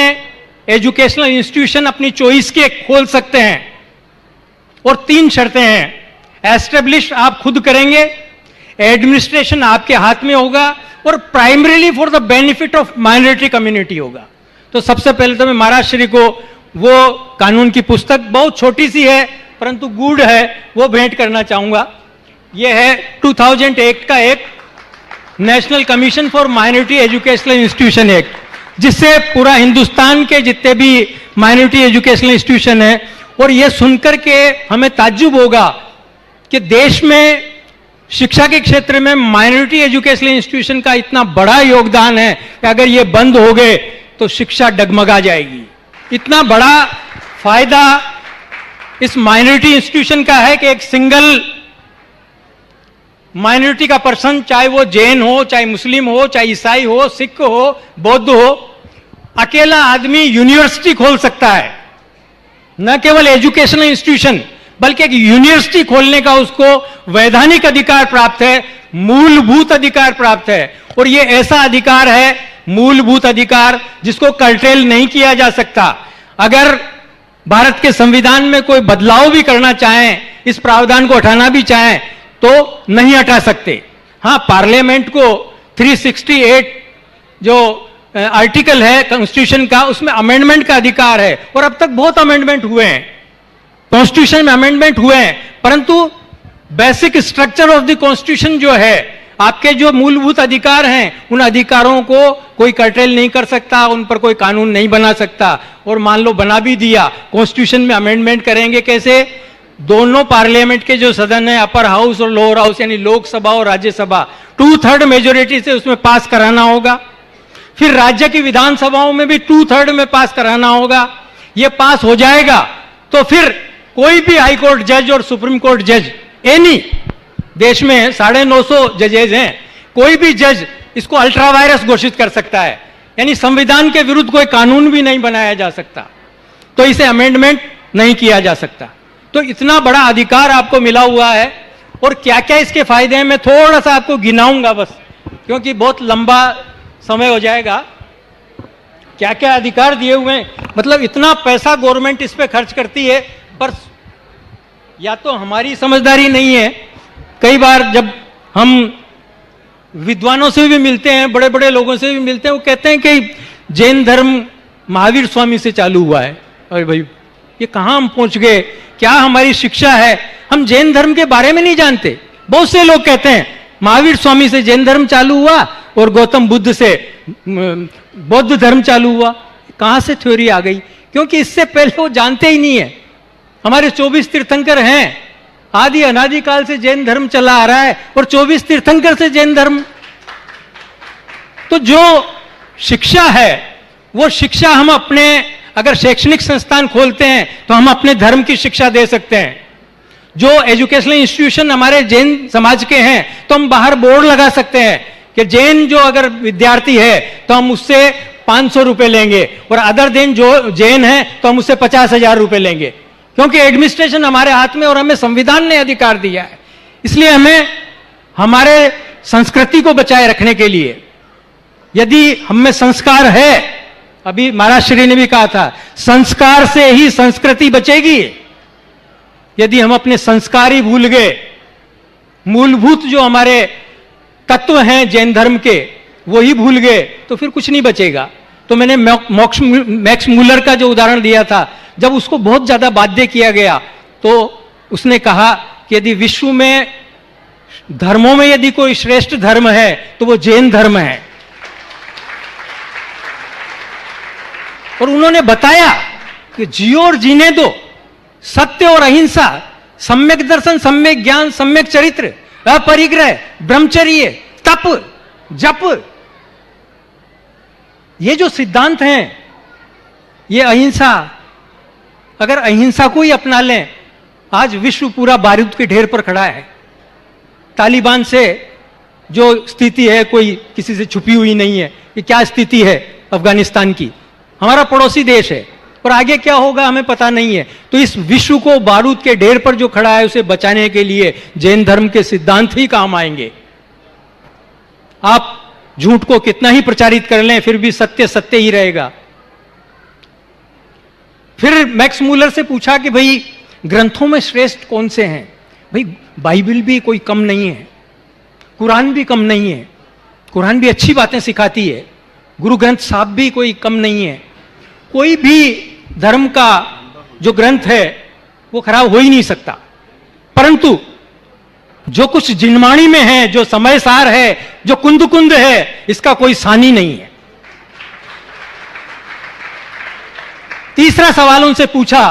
S4: एजुकेशनल इंस्टीट्यूशन अपनी चॉइस के खोल सकते हैं, और 3 शर्तें हैं। एस्टेब्लिश आप खुद करेंगे, एडमिनिस्ट्रेशन आपके हाथ में होगा, और primarily for the benefit of minority community होगा। तो सबसे पहले तो मैं महाराष्ट्र को वो कानून की पुस्तक, बहुत छोटी सी है परंतु गूढ़ है, वो भेंट करना चाहूंगा। यह है 2008 का एक national commission for minority educational institution act, जिससे पूरा हिंदुस्तान के जितने भी माइनॉरिटी एजुकेशनल इंस्टीट्यूशन है, और यह सुनकर के हमें ताज्जुब होगा कि देश में शिक्षा के क्षेत्र में माइनॉरिटी एजुकेशनल इंस्टीट्यूशन का इतना बड़ा योगदान है कि अगर ये बंद हो गए तो शिक्षा डगमगा जाएगी। इतना बड़ा फायदा इस माइनॉरिटी इंस्टीट्यूशन का है कि एक सिंगल माइनॉरिटी का पर्सन, चाहे वो जैन हो, चाहे मुस्लिम हो, चाहे ईसाई हो, सिख हो, बौद्ध हो, अकेला आदमी यूनिवर्सिटी खोल सकता है। न केवल एजुकेशनल इंस्टीट्यूशन बल्कि एक यूनिवर्सिटी खोलने का उसको वैधानिक अधिकार प्राप्त है, मूलभूत अधिकार प्राप्त है। और ये ऐसा अधिकार है मूलभूत अधिकार जिसको कर्टेल नहीं किया जा सकता। अगर भारत के संविधान में कोई बदलाव भी करना चाहें, इस प्रावधान को हटाना भी चाहें तो नहीं हटा सकते। हाँ, पार्लियामेंट को 368 जो आर्टिकल है कॉन्स्टिट्यूशन का, उसमें अमेंडमेंट का अधिकार है और अब तक बहुत अमेंडमेंट हुए हैं, कॉन्स्टिट्यूशन में अमेंडमेंट हुए हैं, परंतु basic structure of the constitution जो है, आपके जो मूलभूत अधिकार हैं, उन अधिकारों को कोई कर्टेल नहीं कर सकता, उन पर कोई कानून नहीं बना सकता। और मान लो बना भी दिया, कॉन्स्टिट्यूशन में अमेंडमेंट करेंगे कैसे? दोनों पार्लियामेंट के जो सदन है, अपर हाउस और लोअर हाउस, यानी लोकसभा और राज्यसभा, 2/3 मेजोरिटी से उसमें पास कराना होगा। फिर राज्य की विधानसभाओं में भी 2/3 में पास कराना होगा। ये पास हो जाएगा तो फिर कोई भी हाई कोर्ट जज और सुप्रीम कोर्ट जज, एनी, देश में 950 जजेज हैं, कोई भी जज इसको अल्ट्रा वायरस घोषित कर सकता है, यानी संविधान के विरुद्ध कोई कानून भी नहीं बनाया जा सकता, तो इसे अमेंडमेंट नहीं किया जा सकता। तो इतना बड़ा अधिकार आपको मिला हुआ है, और क्या क्या इसके फायदे हैं मैं थोड़ा सा आपको गिनाऊंगा बस, क्योंकि बहुत लंबा समय हो जाएगा। क्या क्या अधिकार दिए हुए हैं, मतलब इतना पैसा गवर्नमेंट इस पे खर्च करती है, पर या तो हमारी समझदारी नहीं है। कई बार जब हम विद्वानों से भी मिलते हैं, बड़े बड़े लोगों से भी मिलते हैं, वो कहते हैं कि जैन धर्म महावीर स्वामी से चालू हुआ है। अरे भाई, ये कहाँ हम पहुंच गए? क्या हमारी शिक्षा है? हम जैन धर्म के बारे में नहीं जानते। बहुत से लोग कहते हैं महावीर स्वामी से जैन धर्म चालू हुआ और गौतम बुद्ध से बौद्ध धर्म चालू हुआ। कहाँ से थ्योरी आ गई? क्योंकि इससे पहले वो जानते ही नहीं है। हमारे 24 तीर्थंकर हैं, आदि अनादि काल से जैन धर्म चला आ रहा है, और 24 तीर्थंकर से जैन धर्म। तो जो शिक्षा है, वो शिक्षा हम अपने, अगर शैक्षणिक संस्थान खोलते हैं तो हम अपने धर्म की शिक्षा दे सकते हैं। जो एजुकेशनल इंस्टीट्यूशन हमारे जैन समाज के हैं, तो हम बाहर बोर्ड लगा सकते हैं कि जैन जो अगर विद्यार्थी है तो हम उससे 500 रुपए लेंगे, और अदर देन जो जैन है तो हम उससे 50,000 रुपए लेंगे, क्योंकि एडमिनिस्ट्रेशन हमारे हाथ में और हमें संविधान ने अधिकार दिया है। इसलिए हमें हमारे संस्कृति को बचाए रखने के लिए, यदि हम में संस्कार है, अभी महाराज श्री ने भी कहा था, संस्कार से ही संस्कृति बचेगी। यदि हम अपने संस्कार ही भूल गए, मूलभूत जो हमारे तत्व हैं जैन धर्म के, वो ही भूल गए, तो फिर कुछ नहीं बचेगा। तो मैंने मैक्स मूलर का जो उदाहरण दिया था, जब उसको बहुत ज्यादा बाध्य किया गया तो उसने कहा कि यदि विश्व में धर्मों में यदि कोई श्रेष्ठ धर्म है तो वो जैन धर्म है। और उन्होंने बताया कि जियो और जीने दो, सत्य और अहिंसा, सम्यक दर्शन, सम्यक ज्ञान, सम्यक चरित्र, अपरिग्रह, ब्रह्मचर्य, तप, जप, ये जो सिद्धांत हैं, ये अहिंसा, अगर अहिंसा को ही अपना लें, आज विश्व पूरा बारूद के ढेर पर खड़ा है। तालिबान से जो स्थिति है, कोई किसी से छुपी हुई नहीं है कि क्या स्थिति है अफगानिस्तान की, हमारा पड़ोसी देश है, और आगे क्या होगा हमें पता नहीं है। तो इस विश्व को बारूद के ढेर पर जो खड़ा है, उसे बचाने के लिए जैन धर्म के सिद्धांत ही काम आएंगे। आप झूठ को कितना ही प्रचारित कर लें, फिर भी सत्य सत्य ही रहेगा। फिर मैक्स मूलर से पूछा कि भाई ग्रंथों में श्रेष्ठ कौन से हैं? भाई बाइबल भी कोई कम नहीं है, कुरान भी कम नहीं है, कुरान भी अच्छी बातें सिखाती है, गुरु ग्रंथ साहब भी कोई कम नहीं है। कोई भी धर्म का जो ग्रंथ है वो खराब हो ही नहीं सकता, परंतु जो कुछ जिनवाणी में है, जो समय सार है, जो कुंद कुंद है, इसका कोई सानी नहीं है। तीसरा सवाल उनसे पूछा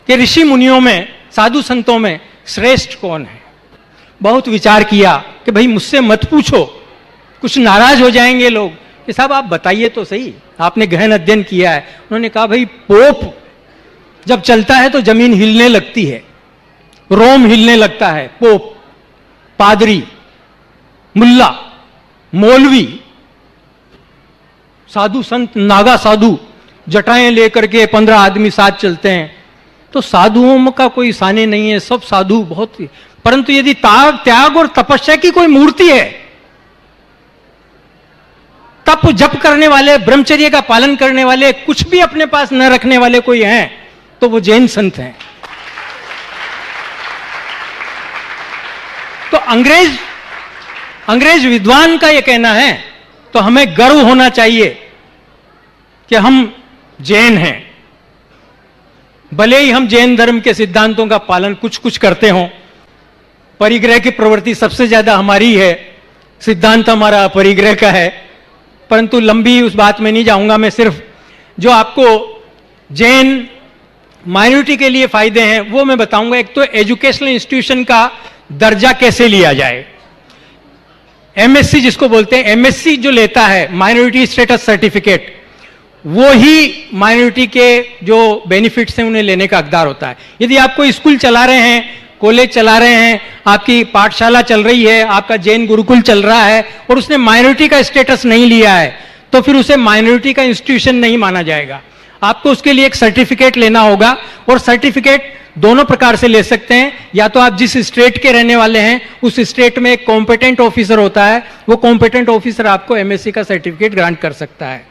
S4: कि ऋषि मुनियों में, साधु संतों में श्रेष्ठ कौन है? बहुत विचार किया कि भाई मुझसे मत पूछो, कुछ नाराज हो जाएंगे लोग कि साहब आप बताइए तो सही, आपने गहन अध्ययन किया है। उन्होंने कहा भाई पोप जब चलता है तो जमीन हिलने लगती है, रोम हिलने लगता है। पोप, पादरी, मुल्ला, मौलवी, साधु संत, नागा साधु जटाएं लेकर के 15 आदमी साथ चलते हैं, तो साधुओं का कोई साने नहीं है, सब साधु बहुत ही। परंतु यदि त्याग और तपस्या की कोई मूर्ति है, तप आपको जप करने वाले, ब्रह्मचर्य का पालन करने वाले, कुछ भी अपने पास न रखने वाले कोई हैं तो वो जैन संत हैं। तो अंग्रेज विद्वान का यह कहना है, तो हमें गर्व होना चाहिए कि हम जैन हैं। भले ही हम जैन धर्म के सिद्धांतों का पालन कुछ कुछ करते हों, परिग्रह की प्रवृत्ति सबसे ज्यादा हमारी है, सिद्धांत हमारा परिग्रह का है, परंतु लंबी उस बात में नहीं जाऊंगा। मैं सिर्फ जो आपको जैन माइनॉरिटी के लिए फायदे हैं वो मैं बताऊंगा। एक तो एजुकेशनल इंस्टीट्यूशन का दर्जा कैसे लिया जाए। एमएससी जिसको बोलते हैं, एमएससी जो लेता है माइनॉरिटी स्टेटस सर्टिफिकेट, वो ही माइनॉरिटी के जो बेनिफिट्स हैं उन्हें लेने का हकदार होता है। यदि आप कोई स्कूल चला रहे हैं, कॉलेज चला रहे हैं, आपकी पाठशाला चल रही है, आपका जैन गुरुकुल चल रहा है और उसने माइनॉरिटी का स्टेटस नहीं लिया है, तो फिर उसे माइनॉरिटी का इंस्टीट्यूशन नहीं माना जाएगा। आपको उसके लिए एक सर्टिफिकेट लेना होगा, और सर्टिफिकेट दोनों प्रकार से ले सकते हैं। या तो आप जिस स्टेट के रहने वाले हैं उस स्टेट में एक कॉम्पिटेंट ऑफिसर होता है, वो कॉम्पिटेंट ऑफिसर आपको एमएससी का सर्टिफिकेट ग्रांट कर सकता है।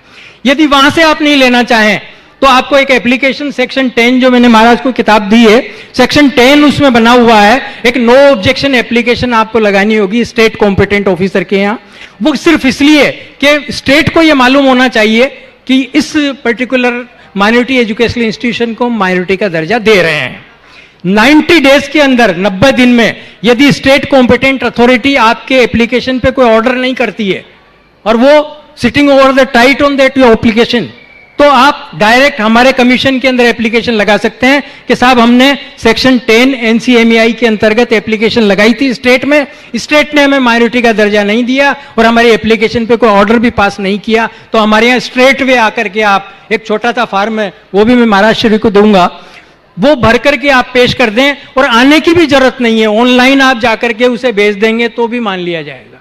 S4: यदि वहां से आप नहीं लेना चाहें तो आपको एक एप्लीकेशन सेक्शन 10 जो मैंने महाराज को किताब दी है, सेक्शन 10 उसमें बना हुआ है, एक नो ऑब्जेक्शन एप्लीकेशन आपको लगानी होगी स्टेट कॉम्पिटेंट ऑफिसर के यहाँ। वो सिर्फ इसलिए कि स्टेट को यह मालूम होना चाहिए कि इस पर्टिकुलर माइनॉरिटी एजुकेशनल इंस्टीट्यूशन को माइनॉरिटी का दर्जा दे रहे हैं। 90 डेज के अंदर, 90 दिन में यदि स्टेट कॉम्पिटेंट अथॉरिटी आपके एप्लीकेशन पे कोई ऑर्डर नहीं करती है और वो sitting over the tight on that your application, तो आप डायरेक्ट हमारे कमीशन के अंदर एप्लीकेशन लगा सकते हैं कि साहब हमने सेक्शन 10 एनसीएमईआई के अंतर्गत एप्लीकेशन लगाई थी स्टेट में, स्टेट ने हमें माइनॉरिटी का दर्जा नहीं दिया और हमारी एप्लीकेशन पे कोई ऑर्डर भी पास नहीं किया, तो हमारे यहाँ स्ट्रेट वे आकर के आप एक छोटा सा फॉर्म है, वो भी मैं महाराज श्री को दूंगा, वो भर करके आप पेश कर दें और आने की भी जरूरत नहीं है, ऑनलाइन आप जाकर के उसे भेज देंगे तो भी मान लिया जाएगा।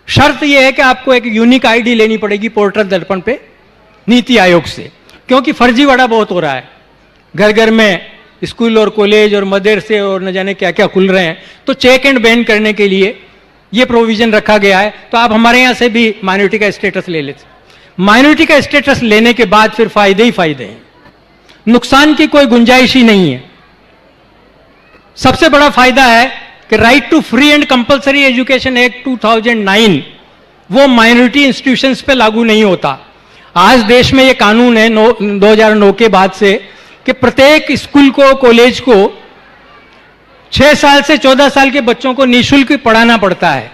S4: शर्त यह है कि आपको एक यूनिक आईडी लेनी पड़ेगी पोर्टल दर्पण पे नीति आयोग से, क्योंकि फर्जीवाड़ा बहुत हो रहा है। घर घर में स्कूल और कॉलेज और मदरसे और न जाने क्या क्या खुल रहे हैं, तो चेक एंड बैन करने के लिए यह प्रोविजन रखा गया है। तो आप हमारे यहां से भी माइनॉरिटी का स्टेटस ले लेते। माइनॉरिटी का स्टेटस लेने के बाद फिर फायदे ही फायदे हैं, नुकसान की कोई गुंजाइश ही नहीं है। सबसे बड़ा फायदा है कि right to free and compulsory education act 2009 वो माइनॉरिटी इंस्टीट्यूशंस पे लागू नहीं होता। आज देश में ये कानून है 2009 के बाद से कि प्रत्येक स्कूल को, कॉलेज को 6 साल से 14 साल के बच्चों को निःशुल्क पढ़ाना पड़ता है।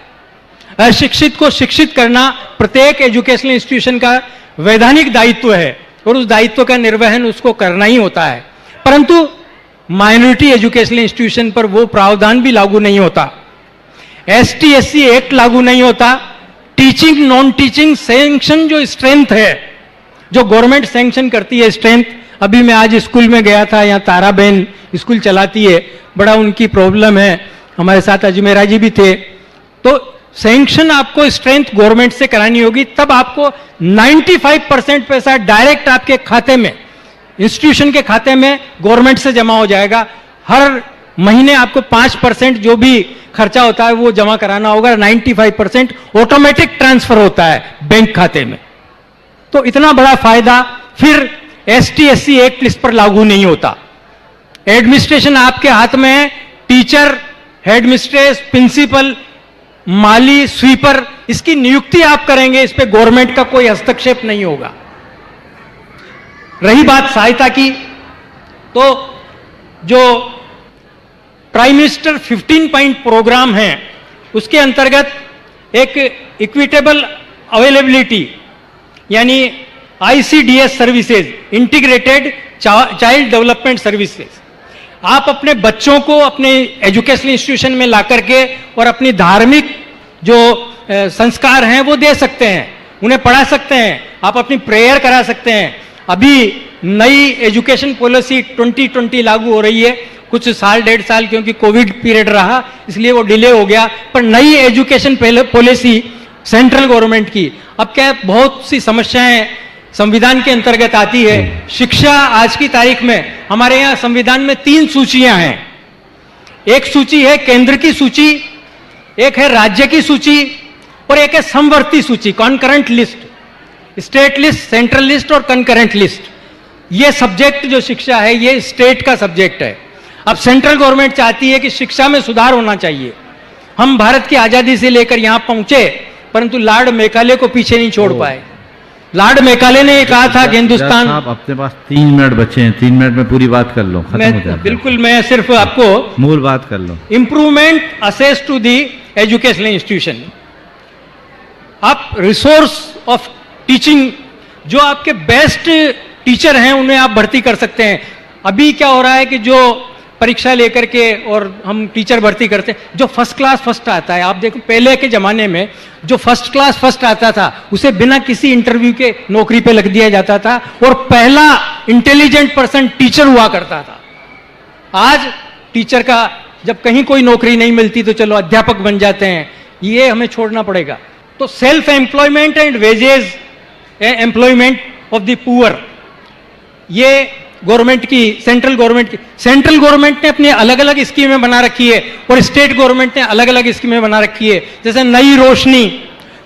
S4: अशिक्षित को शिक्षित करना प्रत्येक एजुकेशनल इंस्टीट्यूशन का वैधानिक दायित्व है और उस दायित्व का निर्वहन उसको करना ही होता है। परंतु माइनॉरिटी एजुकेशनल इंस्टीट्यूशन पर वो प्रावधान भी लागू नहीं होता, ST/SC एक्ट लागू नहीं होता। टीचिंग नॉन टीचिंग सैंक्शन जो स्ट्रेंथ है, जो गवर्नमेंट सैंक्शन करती है स्ट्रेंथ, अभी मैं आज स्कूल में गया था, यहाँ तारा बहन स्कूल चलाती है, बड़ा उनकी प्रॉब्लम है, हमारे साथ अजमेरा जी भी थे। तो सैंक्शन आपको स्ट्रेंथ गवर्नमेंट से करानी होगी, तब आपको 95% पैसा डायरेक्ट आपके खाते में, इंस्टीट्यूशन के खाते में गवर्नमेंट से जमा हो जाएगा। हर महीने आपको 5% जो भी खर्चा होता है वो जमा कराना होगा, 95% ऑटोमेटिक ट्रांसफर होता है बैंक खाते में। तो इतना बड़ा फायदा। फिर ST/SC एक्ट इस पर लागू नहीं होता। एडमिनिस्ट्रेशन आपके हाथ में है, टीचर, हेडमिस्ट्रेस, प्रिंसिपल, माली, स्वीपर, इसकी नियुक्ति आप करेंगे, इस पे गवर्नमेंट का कोई हस्तक्षेप नहीं होगा। रही बात सहायता की, तो जो प्राइम मिनिस्टर 15 पॉइंट प्रोग्राम है उसके अंतर्गत एक इक्विटेबल अवेलेबिलिटी यानी ICDS services, integrated child development services, आप अपने बच्चों को अपने एजुकेशनल इंस्टीट्यूशन में ला करके और अपनी धार्मिक जो संस्कार हैं वो दे सकते हैं, उन्हें पढ़ा सकते हैं, आप अपनी प्रेयर करा सकते हैं। अभी नई एजुकेशन पॉलिसी 2020 लागू हो रही है, कुछ साल 1.5 साल क्योंकि कोविड पीरियड रहा इसलिए वो डिले हो गया, पर नई एजुकेशन पॉलिसी सेंट्रल गवर्नमेंट की, अब क्या बहुत सी समस्याएं संविधान के अंतर्गत आती है। शिक्षा आज की तारीख में हमारे यहाँ संविधान में 3 सूचियां हैं। एक सूची है केंद्र की सूची, एक है राज्य की सूची, और एक है समवर्ती सूची, concurrent list, state list, central list और कंकरेंट लिस्ट। ये सब्जेक्ट जो शिक्षा है ये स्टेट का सब्जेक्ट है। अब सेंट्रल गवर्नमेंट चाहती है कि शिक्षा में सुधार होना चाहिए। हम भारत की आजादी से लेकर यहां पहुंचे, परंतु लॉर्ड मेकाले को पीछे नहीं छोड़ पाए। लॉर्ड मेकाले ने ये कहा था कि हिंदुस्तान,
S5: आप अपने पास 3 मिनट बचे हैं, 3 मिनट में पूरी बात कर लो, खत्म हो जाए।
S4: बिल्कुल, मैं सिर्फ आपको
S5: मूल बात कर लो।
S4: Improvement access to the educational institution. आप रिसोर्स ऑफ टीचिंग, जो आपके बेस्ट टीचर हैं उन्हें आप भर्ती कर सकते हैं। अभी क्या हो रहा है कि जो परीक्षा लेकर के और हम टीचर भर्ती करते हैं, जो फर्स्ट क्लास फर्स्ट आता है, आप देखो पहले के जमाने में जो फर्स्ट क्लास फर्स्ट आता था उसे बिना किसी इंटरव्यू के नौकरी पे लग दिया जाता था और पहला इंटेलिजेंट पर्सन टीचर हुआ करता था। आज टीचर का जब कहीं कोई नौकरी नहीं मिलती तो चलो अध्यापक बन जाते हैं, ये हमें छोड़ना पड़ेगा। तो self employment and wages employment of the poor, ये गवर्नमेंट की, सेंट्रल गवर्नमेंट ने अपनी अलग अलग स्कीमें बना रखी है और स्टेट गवर्नमेंट ने अलग अलग स्कीमें बना रखी है। जैसे नई रोशनी,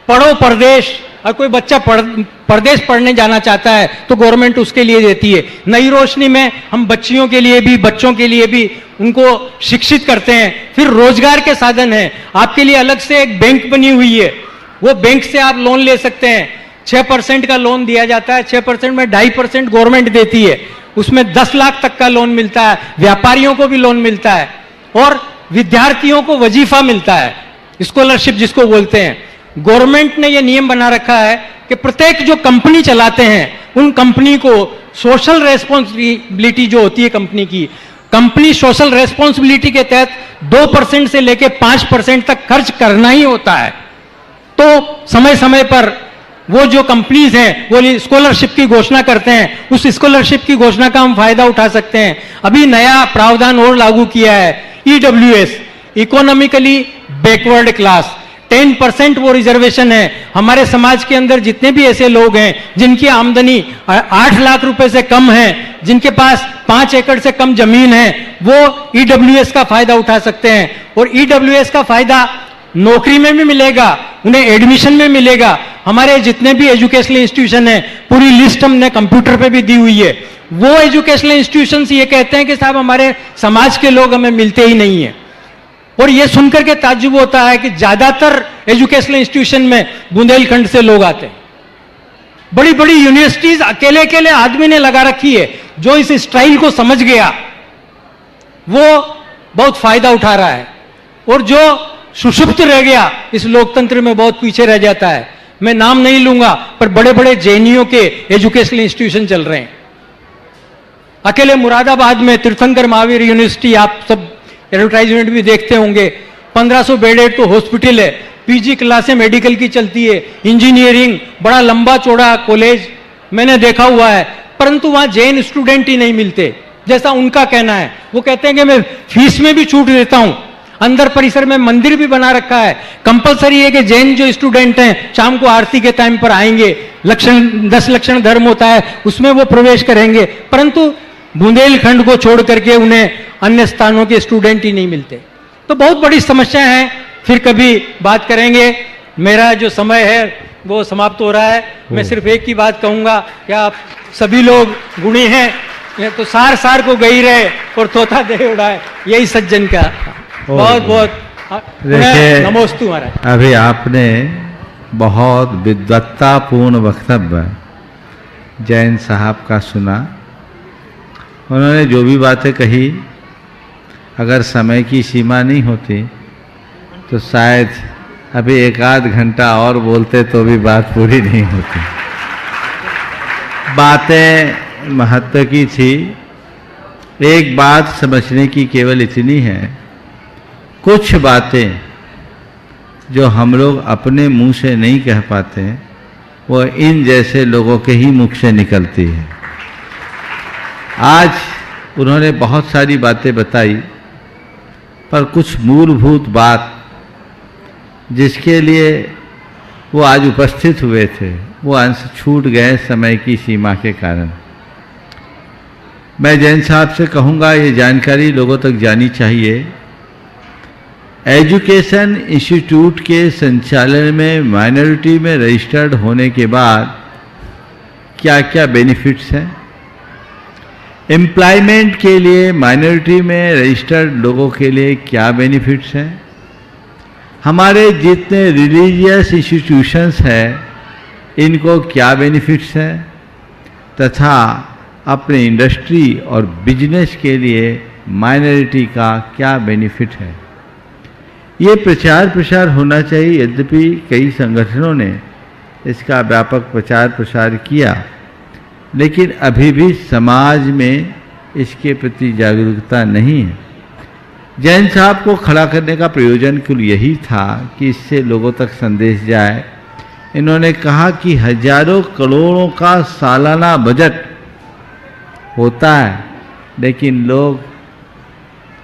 S4: पढ़ो परदेश, और कोई बच्चा परदेश पढ़ने जाना चाहता है तो गवर्नमेंट उसके लिए देती है। नई रोशनी में हम बच्चियों के लिए भी, बच्चों के लिए भी उनको शिक्षित करते हैं। फिर रोजगार के साधन है, आपके लिए अलग से एक बैंक बनी हुई है, वो बैंक से आप लोन ले सकते हैं। 6% का लोन दिया जाता है, 6% में 2.5% गवर्नमेंट देती है, उसमें 10 लाख तक का लोन मिलता है। व्यापारियों को भी लोन मिलता है और विद्यार्थियों को वजीफा मिलता है, स्कॉलरशिप जिसको बोलते हैं। गवर्नमेंट ने यह नियम बना रखा है कि प्रत्येक जो कंपनी चलाते हैं उन कंपनी को सोशल रेस्पॉन्सिबिलिटी जो होती है कंपनी सोशल रेस्पॉन्सिबिलिटी के तहत 2% से लेकर 5% तक खर्च करना ही होता है। तो समय समय पर वो जो कंपनीज हैं वो स्कॉलरशिप की घोषणा करते हैं, उस स्कॉलरशिप की घोषणा का हम फायदा उठा सकते हैं। अभी नया प्रावधान और लागू किया है, EWS, इकोनॉमिकली बैकवर्ड क्लास, 10% वो रिजर्वेशन है। हमारे समाज के अंदर जितने भी ऐसे लोग हैं जिनकी आमदनी 8 लाख रुपए से कम है, जिनके पास 5 एकड़ से कम जमीन है, वो EWS का फायदा उठा सकते हैं। और EWS का फायदा नौकरी में भी मिलेगा, उन्हें एडमिशन में मिलेगा। हमारे जितने भी एजुकेशनल इंस्टीट्यूशन है, पूरी लिस्ट हमने कंप्यूटर पे भी दी हुई है। वो एजुकेशनल इंस्टीट्यूशंस ये कहते हैं कि साहब हमारे समाज के लोग हमें मिलते ही नहीं है। और ये सुनकर के ताज्जुब होता है कि ज्यादातर एजुकेशनल इंस्टीट्यूशन में बुंदेलखंड से लोग आते हैं। बड़ी बड़ी यूनिवर्सिटीज अकेले अकेले आदमी ने लगा रखी है, जो इस स्टाइल को समझ गया वो बहुत फायदा उठा रहा है, और जो सुषुप्त रह गया इस लोकतंत्र में बहुत पीछे रह जाता है। मैं नाम नहीं लूंगा, पर बड़े बड़े जेएनयू के एजुकेशनल इंस्टीट्यूशन चल रहे हैं। अकेले मुरादाबाद में तीर्थंकर महावीर यूनिवर्सिटी, आप सब एडवर्टाइजमेंट भी देखते होंगे, 1500 बेडेड तो हॉस्पिटल है, पीजी क्लासें मेडिकल की चलती है, इंजीनियरिंग, बड़ा लंबा चौड़ा कॉलेज मैंने देखा हुआ है, परंतु वहां जैन स्टूडेंट ही नहीं मिलते, जैसा उनका कहना है। वो कहते हैं कि मैं फीस में भी छूट देता हूं, अंदर परिसर में मंदिर भी बना रखा है, कंपलसरी है कि जैन जो स्टूडेंट हैं शाम को आरती के टाइम पर आएंगे, 10 लक्षण धर्म होता है उसमें वो प्रवेश करेंगे, परंतु बुंदेलखंड को छोड़ करके उन्हें अन्य स्थानों के स्टूडेंट ही नहीं मिलते। तो बहुत बड़ी समस्या है, फिर कभी बात करेंगे। मेरा जो समय है वो समाप्त हो रहा है। मैं सिर्फ एक ही बात कहूंगा कि आप सभी लोग गुणी हैं, तो सार सार को गई रहे और तोता दे उड़ाए, यही सज्जन का। बहुत बहुत नमोस्तु महाराज।
S5: अभी आपने बहुत विद्वत्तापूर्ण वक्तव्य जैन साहब का सुना। उन्होंने जो भी बातें कही, अगर समय की सीमा नहीं होती तो शायद अभी 1 आध घंटा और बोलते तो भी बात पूरी नहीं होती। बातें महत्व की थी। एक बात समझने की केवल इतनी है, कुछ बातें जो हम लोग अपने मुंह से नहीं कह पाते वो इन जैसे लोगों के ही मुख से निकलती है। आज उन्होंने बहुत सारी बातें बताई, पर कुछ मूलभूत बात जिसके लिए वो आज उपस्थित हुए थे वो अंश छूट गए समय की सीमा के कारण। मैं जैन साहब से कहूँगा ये जानकारी लोगों तक जानी चाहिए एजुकेशन इंस्टीट्यूट के संचालन में माइनॉरिटी में रजिस्टर्ड होने के बाद क्या क्या बेनिफिट्स हैं, एम्प्लॉयमेंट के लिए माइनॉरिटी में रजिस्टर्ड लोगों के लिए क्या बेनिफिट्स हैं, हमारे जितने रिलीजियस इंस्टीट्यूशंस हैं इनको क्या बेनिफिट्स हैं, तथा अपने इंडस्ट्री और बिजनेस के लिए माइनॉरिटी का क्या बेनिफिट है। ये प्रचार प्रसार होना चाहिए। यद्यपि कई संगठनों ने इसका व्यापक प्रचार प्रसार किया, लेकिन अभी भी समाज में इसके प्रति जागरूकता नहीं है। जैन साहब को खड़ा करने का प्रयोजन कुल यही था कि इससे लोगों तक संदेश जाए। इन्होंने कहा कि हजारों करोड़ों का सालाना बजट होता है, लेकिन लोग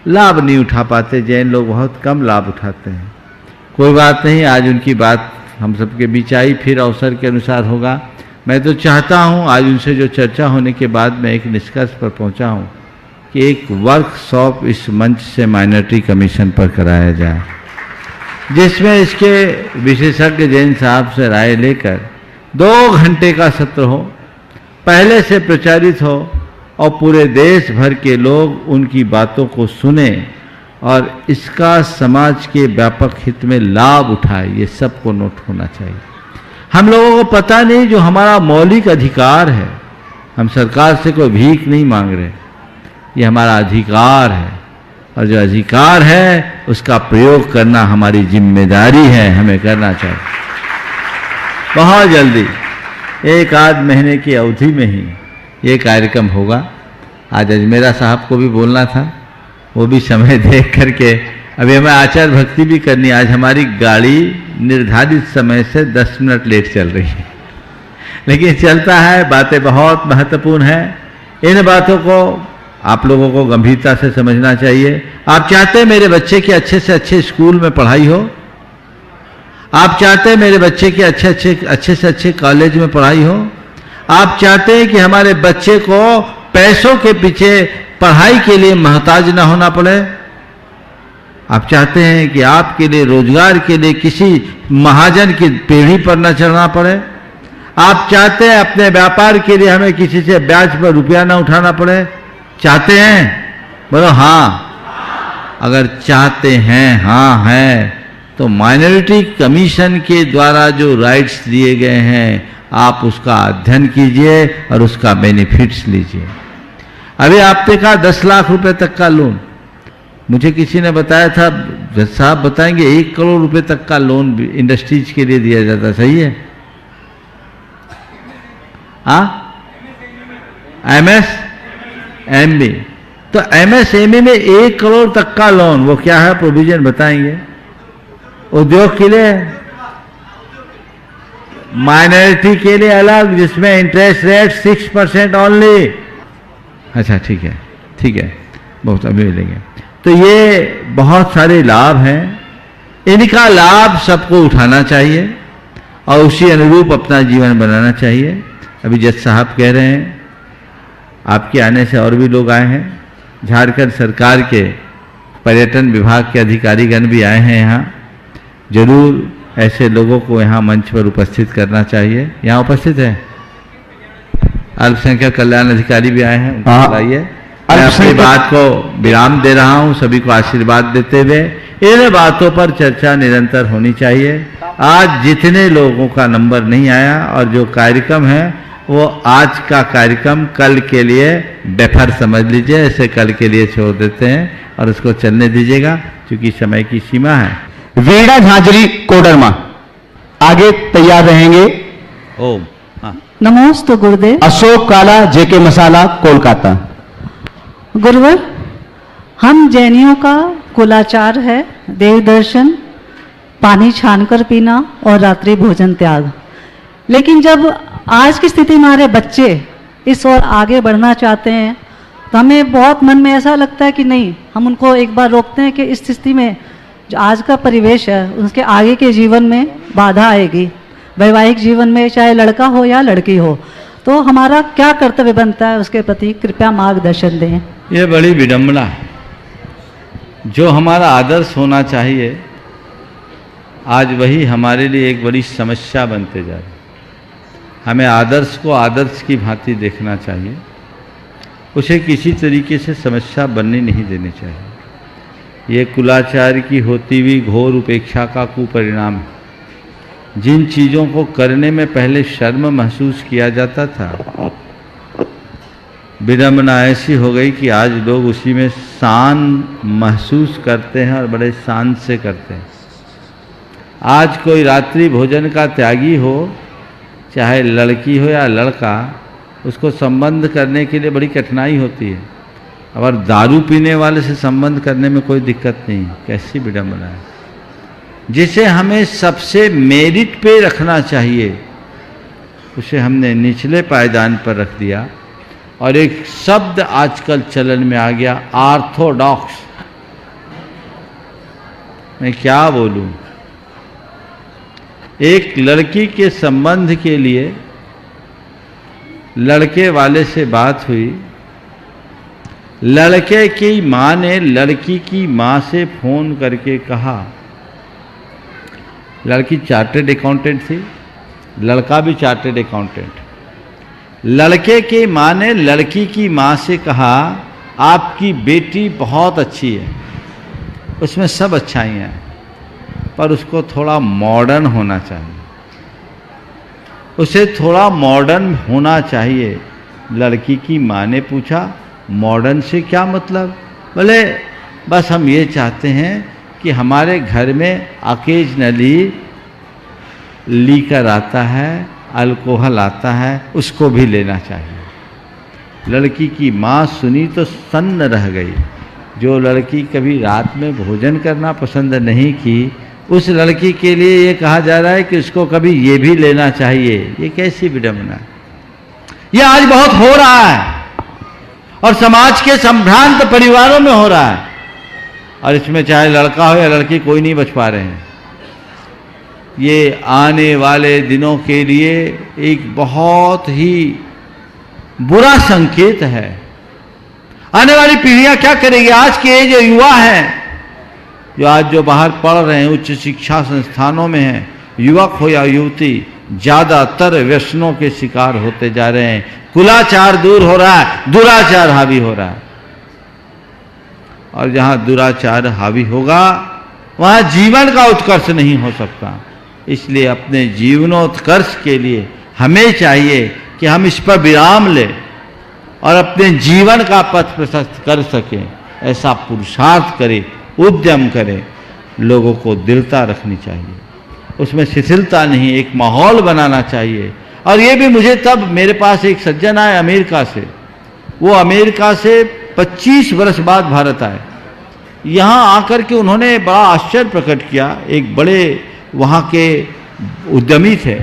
S5: लाभ नहीं उठा पाते। जैन लोग बहुत कम लाभ उठाते हैं। कोई बात नहीं, आज उनकी बात हम सबके बीच आई, फिर अवसर के अनुसार होगा। मैं तो चाहता हूं आज उनसे जो चर्चा होने के बाद मैं एक निष्कर्ष पर पहुंचा हूं कि एक वर्कशॉप इस मंच से माइनॉरिटी कमीशन पर कराया जाए, जिसमें इसके विशेषज्ञ जैन साहब से राय लेकर 2 घंटे का सत्र हो, पहले से प्रचारित हो और पूरे देश भर के लोग उनकी बातों को सुने और इसका समाज के व्यापक हित में लाभ उठाए। ये सबको नोट होना चाहिए। हम लोगों को पता नहीं, जो हमारा मौलिक अधिकार है, हम सरकार से कोई भीख नहीं मांग रहे, ये हमारा अधिकार है और जो अधिकार है उसका प्रयोग करना हमारी जिम्मेदारी है, हमें करना चाहिए। बहुत जल्दी 1-8 महीने की अवधि में ही ये कार्यक्रम होगा। आज अजमेरा साहब को भी बोलना था, वो भी समय देख करके, अभी हमें आचार भक्ति भी करनी। आज हमारी गाड़ी निर्धारित समय से 10 मिनट लेट चल रही है, लेकिन चलता है। बातें बहुत महत्वपूर्ण हैं। इन बातों को आप लोगों को गंभीरता से समझना चाहिए। आप चाहते हैं मेरे बच्चे के अच्छे से अच्छे स्कूल में पढ़ाई हो, आप चाहते हैं मेरे बच्चे के अच्छे से अच्छे कॉलेज में पढ़ाई हो, आप चाहते हैं कि हमारे बच्चे को पैसों के पीछे पढ़ाई के लिए मोहताज ना होना पड़े, आप चाहते हैं कि आपके लिए रोजगार के लिए किसी महाजन की पीढ़ी पर न चढ़ना पड़े, आप चाहते हैं अपने व्यापार के लिए हमें किसी से ब्याज पर रुपया ना उठाना पड़े। चाहते हैं? बोलो हाँ। अगर चाहते हैं, हाँ है, तो माइनॉरिटी कमीशन के द्वारा जो राइट्स दिए गए हैं आप उसका अध्ययन कीजिए और उसका बेनिफिट्स लीजिए। अभी आपने कहा 10 लाख रुपए तक का लोन, मुझे किसी ने बताया था, जज साहब बताएंगे 1 करोड़ रुपए तक का लोन इंडस्ट्रीज के लिए दिया जाता। सही है? MSME, तो MSME में 1 करोड़ तक का लोन, वो क्या है प्रोविजन बताएंगे? उद्योग के लिए, माइनॉरिटी के लिए अलग, जिसमें इंटरेस्ट रेट 6% ओनली। अच्छा ठीक है, ठीक है, बहुत अभी मिलेंगे। तो ये बहुत सारे लाभ हैं, इनका लाभ सबको उठाना चाहिए और उसी अनुरूप अपना जीवन बनाना चाहिए। अभी जज साहब कह रहे हैं, आपके आने से और भी लोग आए हैं, झारखंड सरकार के पर्यटन विभाग के अधिकारीगण भी आए हैं यहाँ। जरूर ऐसे लोगों को यहाँ मंच पर उपस्थित करना चाहिए। यहाँ उपस्थित है अल्पसंख्यक कल्याण अधिकारी भी आए हैं, उनको बुलाइए। मैं अपनी बात को विराम दे रहा हूँ, सभी को आशीर्वाद देते हुए। इन बातों पर चर्चा निरंतर होनी चाहिए। आज जितने लोगों का नंबर नहीं आया और जो कार्यक्रम है वो आज का कार्यक्रम कल के लिए डेफर समझ लीजिए, इसे कल के लिए छोड़ देते हैं और उसको चलने दीजिएगा क्योंकि समय की सीमा है।
S3: वीणा झांझरी कोडरमा आगे तैयार रहेंगे।
S5: ओम।
S6: नमोस्तु गुरुदेव।
S3: अशोक काला, जेके मसाला, कोलकाता।
S6: गुरुवर, हम जैनियों का कुलाचार है देव दर्शन, पानी छानकर पीना और रात्रि भोजन त्याग। लेकिन जब आज की स्थिति में हमारे बच्चे इस ओर आगे बढ़ना चाहते हैं तो हमें बहुत मन में ऐसा लगता है कि नहीं, हम उनको एक बार रोकते हैं कि इस स्थिति में जो आज का परिवेश है उसके आगे के जीवन में बाधा आएगी, वैवाहिक जीवन में, चाहे लड़का हो या लड़की हो। तो हमारा क्या कर्तव्य बनता है उसके प्रति कृपया मार्गदर्शन दें।
S5: ये बड़ी विडंबना है। जो हमारा आदर्श होना चाहिए आज वही हमारे लिए एक बड़ी समस्या बनते जा रही है। हमें आदर्श को आदर्श की भांति देखना चाहिए, उसे किसी तरीके से समस्या बनने नहीं देनी चाहिए। ये कुलाचार की होती हुई घोर उपेक्षा का कुपरिणाम है। जिन चीज़ों को करने में पहले शर्म महसूस किया जाता था, विडंबना ऐसी हो गई कि आज लोग उसी में शान महसूस करते हैं और बड़े शान से करते हैं। आज कोई रात्रि भोजन का त्यागी हो, चाहे लड़की हो या लड़का, उसको संबंध करने के लिए बड़ी कठिनाई होती है। और दारू पीने वाले से संबंध करने में कोई दिक्कत नहीं। कैसी विडंबना है। जिसे हमें सबसे मेरिट पे रखना चाहिए उसे हमने निचले पायदान पर रख दिया। और एक शब्द आजकल चलन में आ गया, ऑर्थोडॉक्स। मैं क्या बोलूं। एक लड़की के संबंध के लिए लड़के वाले से बात हुई। लड़के की माँ ने लड़की की माँ से फोन करके कहा, लड़की चार्टर्ड अकाउंटेंट थी, लड़का भी चार्टर्ड अकाउंटेंट। लड़के की माँ ने लड़की की माँ से कहा, आपकी बेटी बहुत अच्छी है, उसमें सब अच्छाइयाँ हैं, पर उसको थोड़ा मॉडर्न होना चाहिए, उसे थोड़ा मॉडर्न होना चाहिए। लड़की की माँ ने पूछा, मॉडर्न से क्या मतलब? बोले बस हम ये चाहते हैं कि हमारे घर में ऑकेजनली लीकर आता है, अल्कोहल आता है, उसको भी लेना चाहिए। लड़की की माँ सुनी तो सन्न रह गई। जो लड़की कभी रात में भोजन करना पसंद नहीं की, उस लड़की के लिए ये कहा जा रहा है कि उसको कभी ये भी लेना चाहिए। ये कैसी विडंबना है। ये आज बहुत हो रहा है और समाज के संभ्रांत परिवारों में हो रहा है। और इसमें चाहे लड़का हो या लड़की, कोई नहीं बच पा रहे हैं। ये आने वाले दिनों के लिए एक बहुत ही बुरा संकेत है। आने वाली पीढ़ियां क्या करेगी? आज के जो युवा हैं, जो बाहर पढ़ रहे हैं, उच्च शिक्षा संस्थानों में हैं, युवक हो या युवती, ज़्यादातर व्यसनों के शिकार होते जा रहे हैं। कुलाचार दूर हो रहा है, दुराचार हावी हो रहा है। और जहाँ दुराचार हावी होगा वहाँ जीवन का उत्कर्ष नहीं हो सकता। इसलिए अपने जीवनोत्कर्ष के लिए हमें चाहिए कि हम इस पर विराम लें और अपने जीवन का पथ प्रशस्त कर सकें। ऐसा पुरुषार्थ करें, उद्यम करें। लोगों को दृढ़ता रखनी चाहिए, उसमें शिथिलता नहीं, एक माहौल बनाना चाहिए। और ये भी मुझे तब, मेरे पास एक सज्जन आए अमेरिका से, वो अमेरिका से 25 वर्ष बाद भारत आए। यहाँ आकर के उन्होंने बड़ा आश्चर्य प्रकट किया। एक बड़े वहाँ के उद्यमी थे।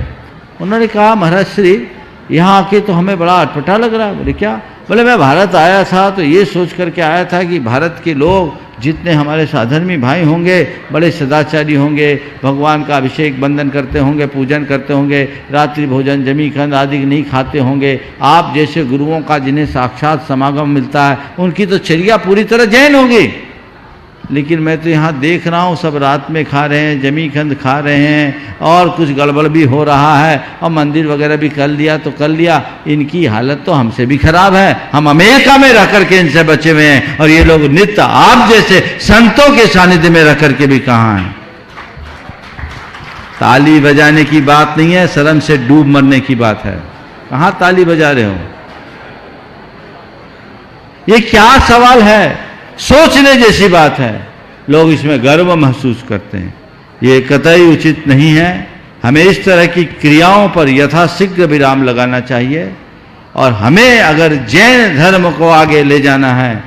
S5: उन्होंने कहा, महाराज श्री, यहाँ आके तो हमें बड़ा अटपटा लग रहा है। बोले क्या? बोले मैं भारत आया था तो ये सोच करके आया था कि भारत के लोग जितने हमारे साधर्मी भाई होंगे बड़े सदाचारी होंगे, भगवान का अभिषेक बंदन करते होंगे, पूजन करते होंगे, रात्रि भोजन जमीखंड आदि नहीं खाते होंगे। आप जैसे गुरुओं का जिन्हें साक्षात समागम मिलता है, उनकी तो चर्या पूरी तरह जैन होगी। लेकिन मैं तो यहाँ देख रहा हूँ सब रात में खा रहे हैं, जमीखंड खा रहे हैं, और कुछ गड़बड़ भी हो रहा है, और मंदिर वगैरह भी कर लिया तो कर लिया। इनकी हालत तो हमसे भी खराब है। हम अमेरिका में रह करके इनसे बचे हुए हैं, और ये लोग नित्य आप जैसे संतों के सानिध्य में रह करके भी कहाँ हैं। ताली बजाने की बात नहीं है, शर्म से डूब मरने की बात है। कहाँ ताली बजा रहे हो? ये क्या सवाल है? सोचने जैसी बात है। लोग इसमें गर्व महसूस करते हैं। ये कतई उचित नहीं है। हमें इस तरह की क्रियाओं पर यथाशीघ्र विराम लगाना चाहिए। और हमें अगर जैन धर्म को आगे ले जाना है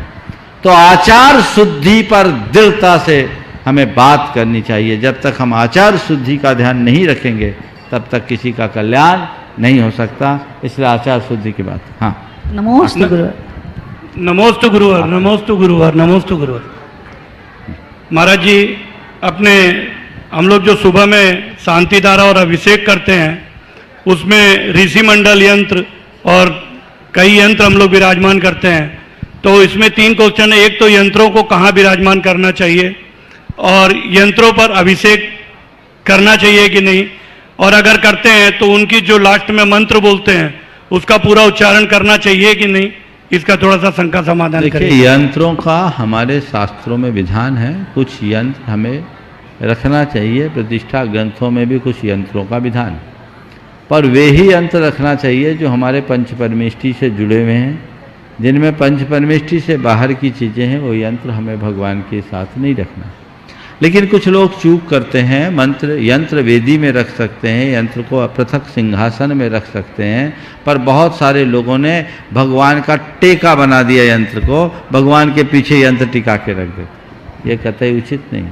S5: तो आचार शुद्धि पर दृढ़ता से हमें बात करनी चाहिए। जब तक हम आचार शुद्धि का ध्यान नहीं रखेंगे तब तक किसी का कल्याण नहीं हो सकता। इसलिए आचार शुद्धि की बात। हाँ,
S6: नमोस्तु गुरुवर।
S4: नमोस्तु गुरुवर, नमोस्तु गुरुवर, नमोस्तु गुरुवर। महाराज जी, अपने हम लोग जो सुबह में शांति धारा और अभिषेक करते हैं उसमें ऋषि मंडल यंत्र और कई यंत्र हम लोग विराजमान करते हैं।
S7: तो इसमें 3 क्वेश्चन है। एक तो यंत्रों को कहाँ विराजमान करना चाहिए, और यंत्रों पर अभिषेक करना चाहिए कि नहीं, और अगर करते हैं तो उनकी जो लास्ट में मंत्र बोलते हैं उसका पूरा उच्चारण करना चाहिए कि नहीं, इसका थोड़ा सा शंका समाधान करें।
S5: देखिए, यंत्रों का हमारे शास्त्रों में विधान है, कुछ यंत्र हमें रखना चाहिए, प्रतिष्ठा ग्रंथों में भी कुछ यंत्रों का विधान, पर वे ही यंत्र रखना चाहिए जो हमारे पंच परमेष्टि से जुड़े हुए हैं। जिनमें पंच परमेष्टि से बाहर की चीज़ें हैं वो यंत्र हमें भगवान के साथ नहीं रखना। लेकिन कुछ लोग चूक करते हैं, यंत्र वेदी में रख सकते हैं, यंत्र को पृथक सिंहासन में रख सकते हैं, पर बहुत सारे लोगों ने भगवान का टेका बना दिया यंत्र को, भगवान के पीछे यंत्र टिका के रख देते। ये कतई उचित नहीं।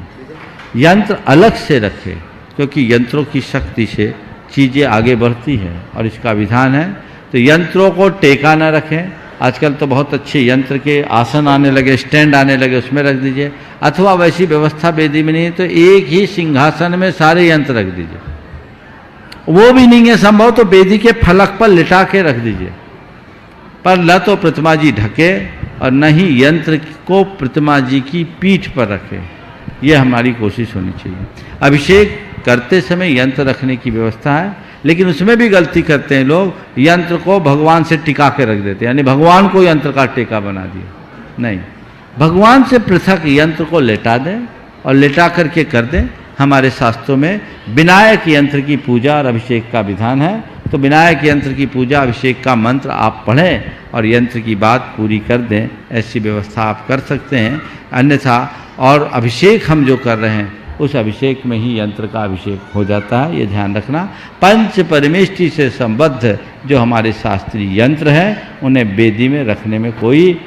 S5: यंत्र अलग से रखे, क्योंकि यंत्रों की शक्ति से चीज़ें आगे बढ़ती हैं और इसका विधान है। तो यंत्रों को टेका न रखें। आजकल तो बहुत अच्छे यंत्र के आसन आने लगे, स्टैंड आने लगे, उसमें रख दीजिए, अथवा वैसी व्यवस्था वेदी में नहीं है तो एक ही सिंहासन में सारे यंत्र रख दीजिए। वो भी नहीं है संभव तो वेदी के फलक पर लिटा के रख दीजिए, पर न तो प्रतिमा जी ढके और न ही यंत्र को प्रतिमा जी की पीठ पर रखे। ये हमारी कोशिश होनी चाहिए। अभिषेक करते समय यंत्र रखने की व्यवस्था है, लेकिन उसमें भी गलती करते हैं लोग, यंत्र को भगवान से टिका के रख देते हैं, यानी भगवान को यंत्र का टेका बना दिया। नहीं, भगवान से पृथक यंत्र को लेटा दें और लेटा करके कर दें। हमारे शास्त्रों में विनायक यंत्र की पूजा और अभिषेक का विधान है, तो विनायक यंत्र की पूजा अभिषेक का मंत्र आप पढ़ें और यंत्र की बात पूरी कर दें, ऐसी व्यवस्था आप कर सकते हैं। अन्यथा और अभिषेक हम जो कर रहे हैं उस अभिषेक में ही यंत्र का अभिषेक हो जाता है, ये ध्यान रखना। पंच परमेष्टि से संबद्ध जो हमारे शास्त्रीय यंत्र हैं उन्हें वेदी में रखने में कोई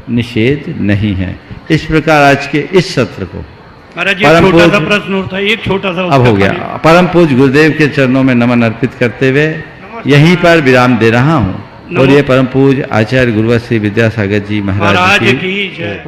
S5: निषेध नहीं है। इस प्रकार आज के इस सत्र को
S7: महाराज जी छोटा सा प्रश्न होता है, एक छोटा सा
S5: अब हो गया। परम पूज्य गुरुदेव के चरणों में नमन अर्पित करते हुए यहीं पर विराम दे रहा हूँ। और ये परम पूज्य आचार्य गुरुवर श्री विद्यासागर जी महाराज की
S7: जय।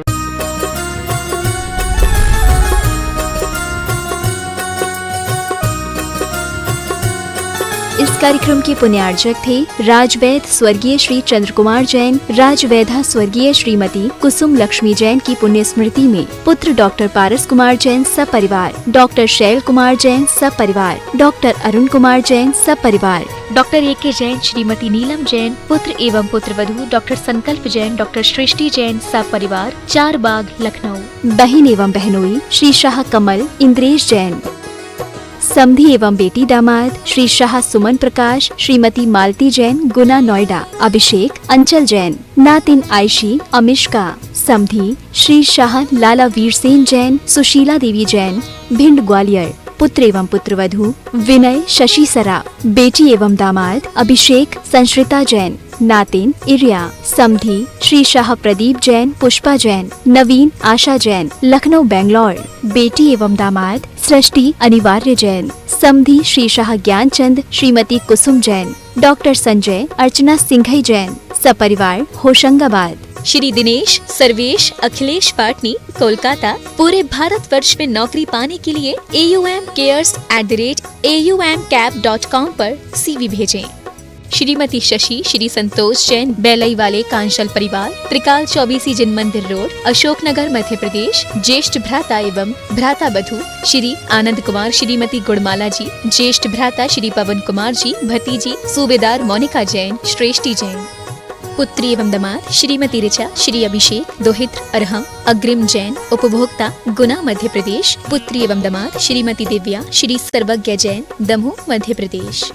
S1: इस कार्यक्रम के पुण्यार्चक थे राजवैद स्वर्गीय श्री चंद्र कुमार जैन, राजवैधा स्वर्गीय श्रीमती कुसुम लक्ष्मी जैन की पुण्य स्मृति में पुत्र डॉक्टर पारस कुमार जैन सपरिवार, डॉक्टर शैल कुमार जैन सपरिवार, डॉक्टर अरुण कुमार जैन सपरिवार,
S2: डॉक्टर ए.के. जैन, श्रीमती नीलम जैन, पुत्र एवं पुत्रवधू डॉक्टर संकल्प जैन, डॉक्टर सृष्टि जैन सपरिवार, 4 बाग, लखनऊ।
S1: बहन एवं बहनोई श्री शाह कमल इंद्रेश जैन, समधी एवं बेटी दामाद श्री शाह सुमन प्रकाश, श्रीमती मालती जैन गुना नोएडा, अभिषेक अंचल जैन, नातिन आयशी अमिष्का, समधी श्री शाह लाला वीरसेन जैन, सुशीला देवी जैन भिंड ग्वालियर, पुत्र एवं पुत्रवधू विनय शशि सराफ, बेटी एवं दामाद अभिषेक संश्रिता जैन, नातिन इरिया, समधी श्री शाह प्रदीप जैन पुष्पा जैन, नवीन आशा जैन लखनऊ बेंगलोर, बेटी एवं दामाद सृष्टि अनिवार्य जैन, समधी श्री शाह ज्ञानचंद श्रीमती कुसुम जैन, डॉक्टर संजय अर्चना सिंघई जैन सपरिवार होशंगाबाद।
S2: श्री दिनेश सर्वेश अखिलेश पाटनी कोलकाता, पूरे भारतवर्ष में नौकरी पाने के लिए AUMcares@aumcap.com पर CV भेजें। श्रीमती शशि श्री संतोष जैन बेलई वाले कांशल परिवार, त्रिकाल 24 जिन मंदिर रोड, अशोकनगर मध्य प्रदेश, ज्येष्ठ भ्राता एवं भ्राता बधू श्री आनंद कुमार श्रीमती गुड़माला जी, ज्येष्ठ भ्राता श्री पवन कुमार जी, भतीजी सूबेदार मोनिका जैन श्रेष्ठी जैन, पुत्री एवं दामाद श्रीमती ऋचा श्री अभिषेक दोहित्र अरहम अग्रिम जैन उपभोक्ता गुना मध्य प्रदेश, पुत्री एवं दामाद श्रीमती दिव्या श्री सर्वज्ञ जैन दमोह मध्य प्रदेश।